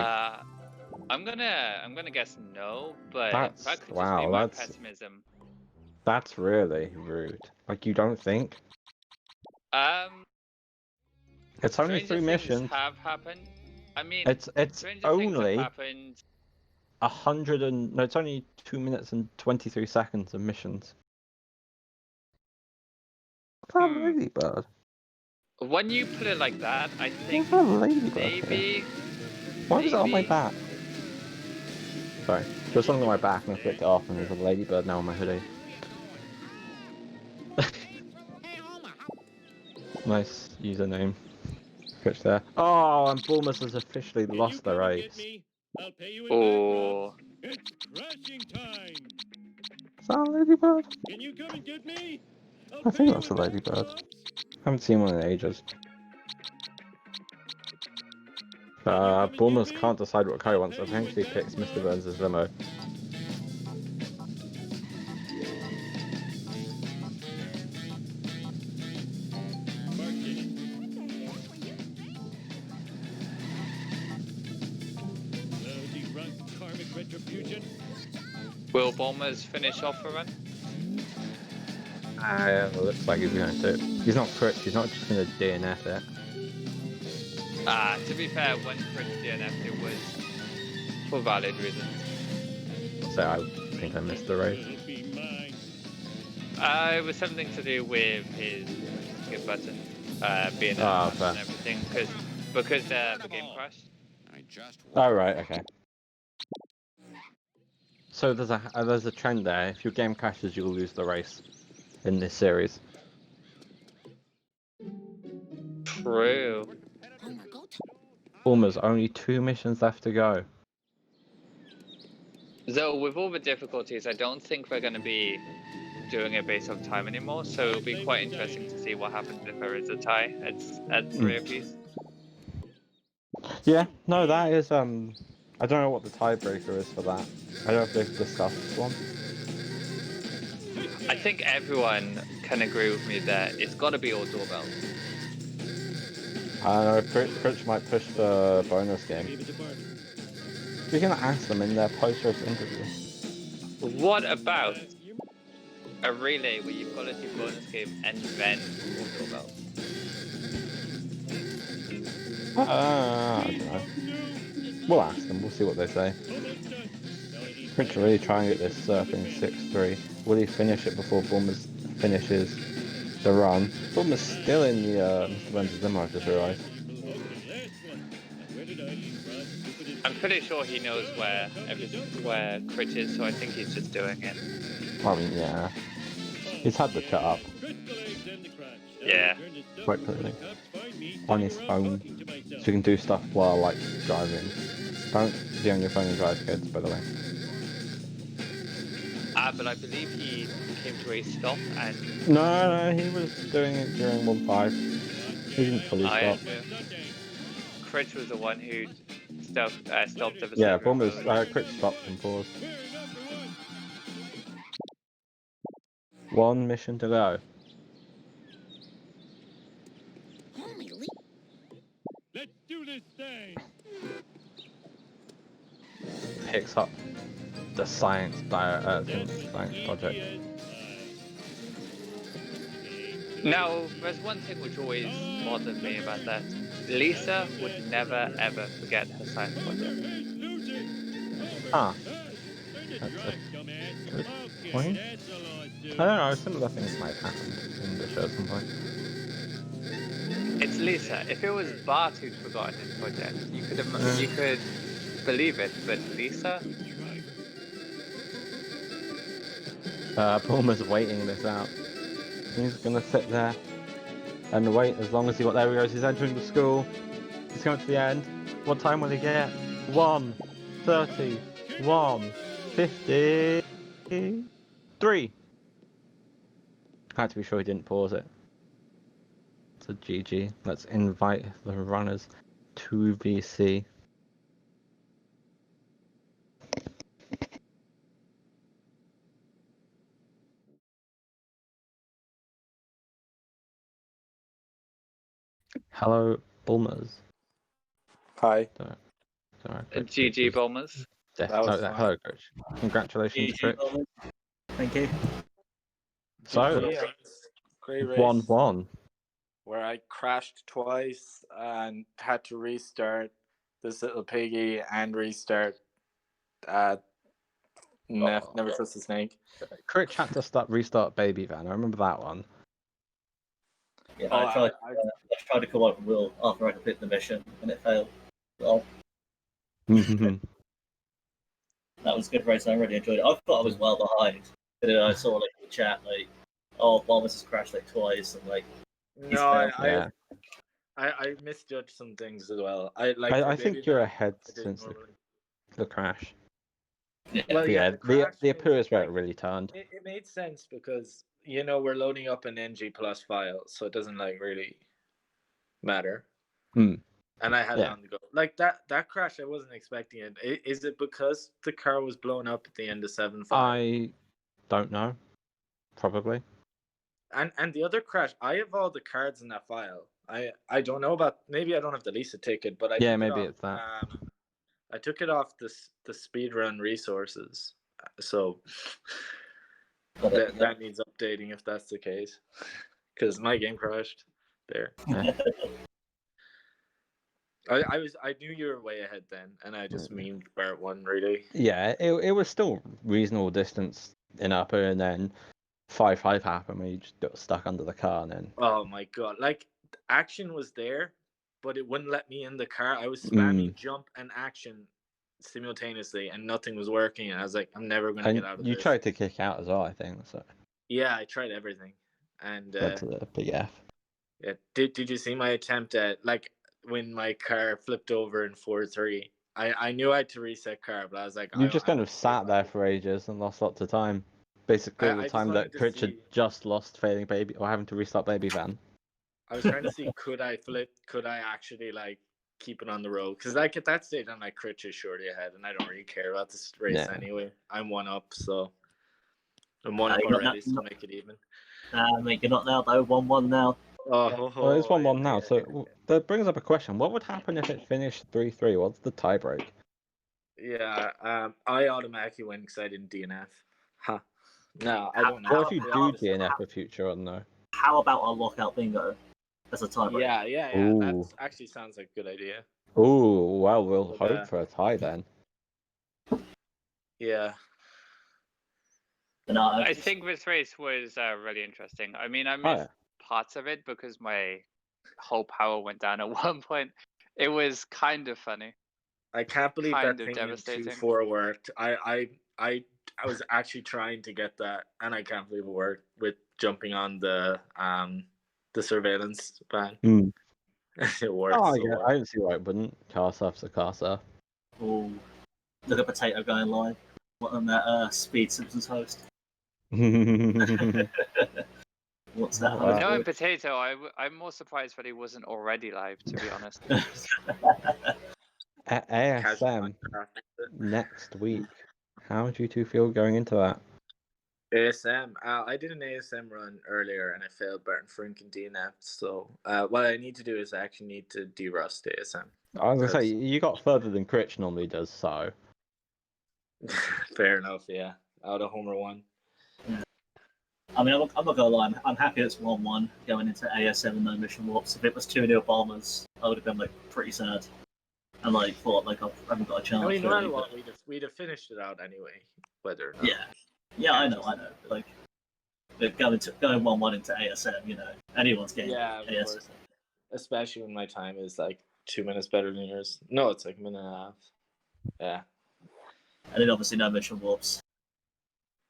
I'm gonna guess no, but That's that could just wow. be my pessimism. That's really rude. Like, you don't think? It's only Stranger 3 things missions. have happened. I mean, It's stranger things have only happened. 100 and no, it's only 2 minutes and 23 seconds of missions. Ladybird. When you put it like that, I think There's a ladybird maybe. here. Why was it on my maybe- back? Sorry, there's something on my back and I flipped it off and there's a ladybird now on my hoodie. Nice username. Critch there. Oh, and Bournemouth has officially lost the race. Oh. It's crashing time. Is that a ladybird? Can you come and get me? I think that's a ladybird. Haven't seen one in ages. Bournemouth can't decide what car he wants. Eventually picks Mr. Burns' limo. Will Bulmers finish off a run? Looks like he's going to. He's not Critch, he's not just going to DNF it. To be fair, when Critch DNF, it was for valid reasons. So I think I missed the race. It was something to do with his skip button being and everything, because the game crashed. Oh right, okay. So there's a trend there. If your game crashes, you'll lose the race in this series. True. Almost only 2 missions left to go. Though with all the difficulties, I don't think we're going to be doing it based on time anymore. So it'll be quite interesting to see what happens if there is a tie at 3 apiece. Yeah, no, that is I don't know what the tiebreaker is for that. I don't know if they've discussed this one. I think everyone can agree with me that it's got to be all doorbells. I don't know, Critch might push the bonus game. You're gonna ask them in their post-race interview. What about A relay where you've got to do bonus game and then auto belt. I don't know. We'll ask them. We'll see what they say. Critch really trying to get this surfing 6-3. Will he finish it before Bulmers finishes the run? Bulmers still in the Mr. Wendy's limo, I just realised. I'm pretty sure he knows where Critch is, so I think he's just doing it. I mean, yeah. He's had the chat up Yeah. quite clearly on his phone, so you can do stuff while like driving. Don't be on your phone and drive, kids, by the way. But I believe he came to a stop and. No, he was doing it during 1-5. He didn't fully stop. Critch was the one who stopped ever Yeah, so Bulmers, early. Critch stopped and paused. One mission to go. Let's do this thing. Picks up the science project. Now, there's one thing which always bothers me about that. Lisa would never ever forget her science project. Ah. That's a good point. I don't know, similar things might happen in the show at some point. It's Lisa. If it was Bart who'd forgotten his project, you could believe it, but Lisa? Bulmer's waiting this out. He's gonna sit there and wait as long as he got. There he goes. He's entering the school. He's coming to the end. What time will he get? 1:30. 1:53. Had to be sure he didn't pause it. It's a GG. Let's invite the runners to VC. Hello, Bulmers. Hi. Sorry, GG Bombers. Hello, Coach. Congratulations, Critch. Thank you. So, Great race. 1-1. Where I crashed twice and had to restart this little piggy and restart. Never trust a snake. Critch had to restart Baby Van. I remember that one. Yeah, I tried to come up with Will after I completed the mission and it failed. Well, that was a good race. I really enjoyed it. I thought I was well behind, but then I saw like in the chat like, "Oh, Bombers has crashed like twice," and like. No, I misjudged some things as well. I think you're ahead since the crash. Yeah. Well, the Apu is where it really turned. It made sense because we're loading up an NG plus file, so it doesn't really matter. And I had it on the go. Like that crash, I wasn't expecting it. Is it because the car was blown up at the end of 7-5? I don't know. Probably. And the other crash, I have all the cards in that file. I don't know about, maybe I don't have the Lisa ticket, but it's that. I took it off the speedrun resources, so that needs updating if that's the case, because my game crashed there. I knew you were way ahead then, and I just memed Bart one really. Yeah, it was still reasonable distance in upper, and then 5-5 happened when you just got stuck under the car, and then. Oh my god! Like action was there, but it wouldn't let me in the car. I was spamming jump and action simultaneously, and nothing was working. And I was like, I'm never gonna get out of this. You tried to kick out as well, I think. So. Yeah, I tried everything, and that's a big F. Yeah. Did you see my attempt at when my car flipped over in 4-3? I knew I had to reset car, but I was like, you just kind of sat there for ages and lost lots of time. Basically, the time that Critch had just lost failing Baby or having to restart Baby Van. I was trying to see could I flip? Could I actually keep it on the road? Because at that stage, I'm like, Critch is surely ahead, and I don't really care about this race anyway. I'm 1 up, so I'm 1 up already to make it even. Mate, you're not now though. 1-1 now. Well, it's 1-1 now, so that brings up a question. What would happen if it finished 3-3? What's the tiebreak? Yeah, I automatically win because I didn't DNF. Huh. No, I don't know. What if you how- do DNF a future run though? How about a lockout bingo as a tiebreaker? Yeah. Ooh. That actually sounds like a good idea. Ooh, well, we'll But, hope for a tie then. Yeah. No, I think this race was really interesting. I mean, I missed parts of it because my whole power went down at one point. It was kind of funny. I can't believe Kind that of thing in devastating. 2-4 worked. I was actually trying to get that, and I can't believe it worked with jumping on the surveillance ban. It worked. Oh, so yeah, well. I don't see why it wouldn't. Car surf's a car surf. Oh, look at Potato going live. What on that Speed Simpsons host? What's that? Wow. Knowing Potato, I'm more surprised that he wasn't already live, to be honest. ASM next week. How do you two feel going into that? ASM. I did an ASM run earlier and I failed Barton Frink and DNF. So what I need to do is I actually need to derust ASM. I was gonna say you got further than Critch normally does, so. Fair enough. Yeah, out of Homer 1. I mean, I'm not gonna lie. I'm happy it's 1-1 going into ASM and no mission warps. If it was 2-0 Bombers, I would have been like pretty sad and like thought like I haven't got a chance. I mean, no really, matter what, we'd have finished it out anyway. Whether or not. Yeah, I know. Like, but going 1-1 into ASM, you know, anyone's game. Yeah, of ASM. course. Especially when my time is like 2 minutes better than yours. No, it's like a minute and a half. Yeah. And then obviously no mission warps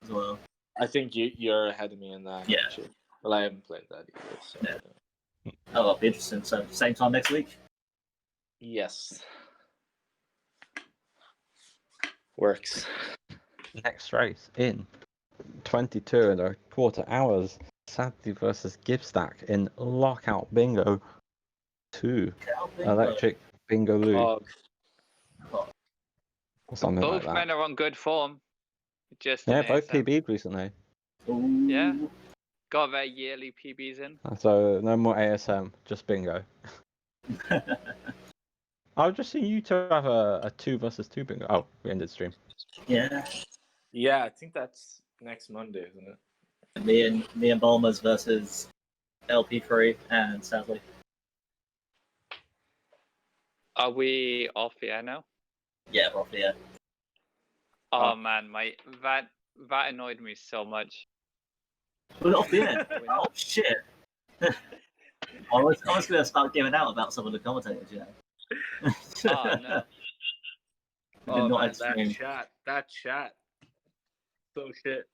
as well. I think you're ahead of me in that. Yeah. Actually. Well, I haven't played that either. So. Yeah. Oh, that'll be interesting. So same time next week. Yes. Works. Next race in 22.25 hours. Sadly versus Gibstack in Lockout Bingo 2. Electric Bingo Lou. Oh. Or something Both like that. men are on good form. Just Yeah, in both ASM. PB'd recently. Ooh. Yeah. Got their yearly PBs in. So no more ASM, just bingo. I was just seeing you two have a 2 versus 2 bingo. Oh, we ended stream. Yeah. Yeah, I think that's next Monday, isn't it? Me and Bulmers versus LP3 and Sadly. Are we off the air now? Yeah, roughly, yeah. Oh man, that annoyed me so much. We're off the air. Oh shit. I was gonna start giving out about some of the commentators, you know. Oh no. Oh not man, extreme. that chat. So shit.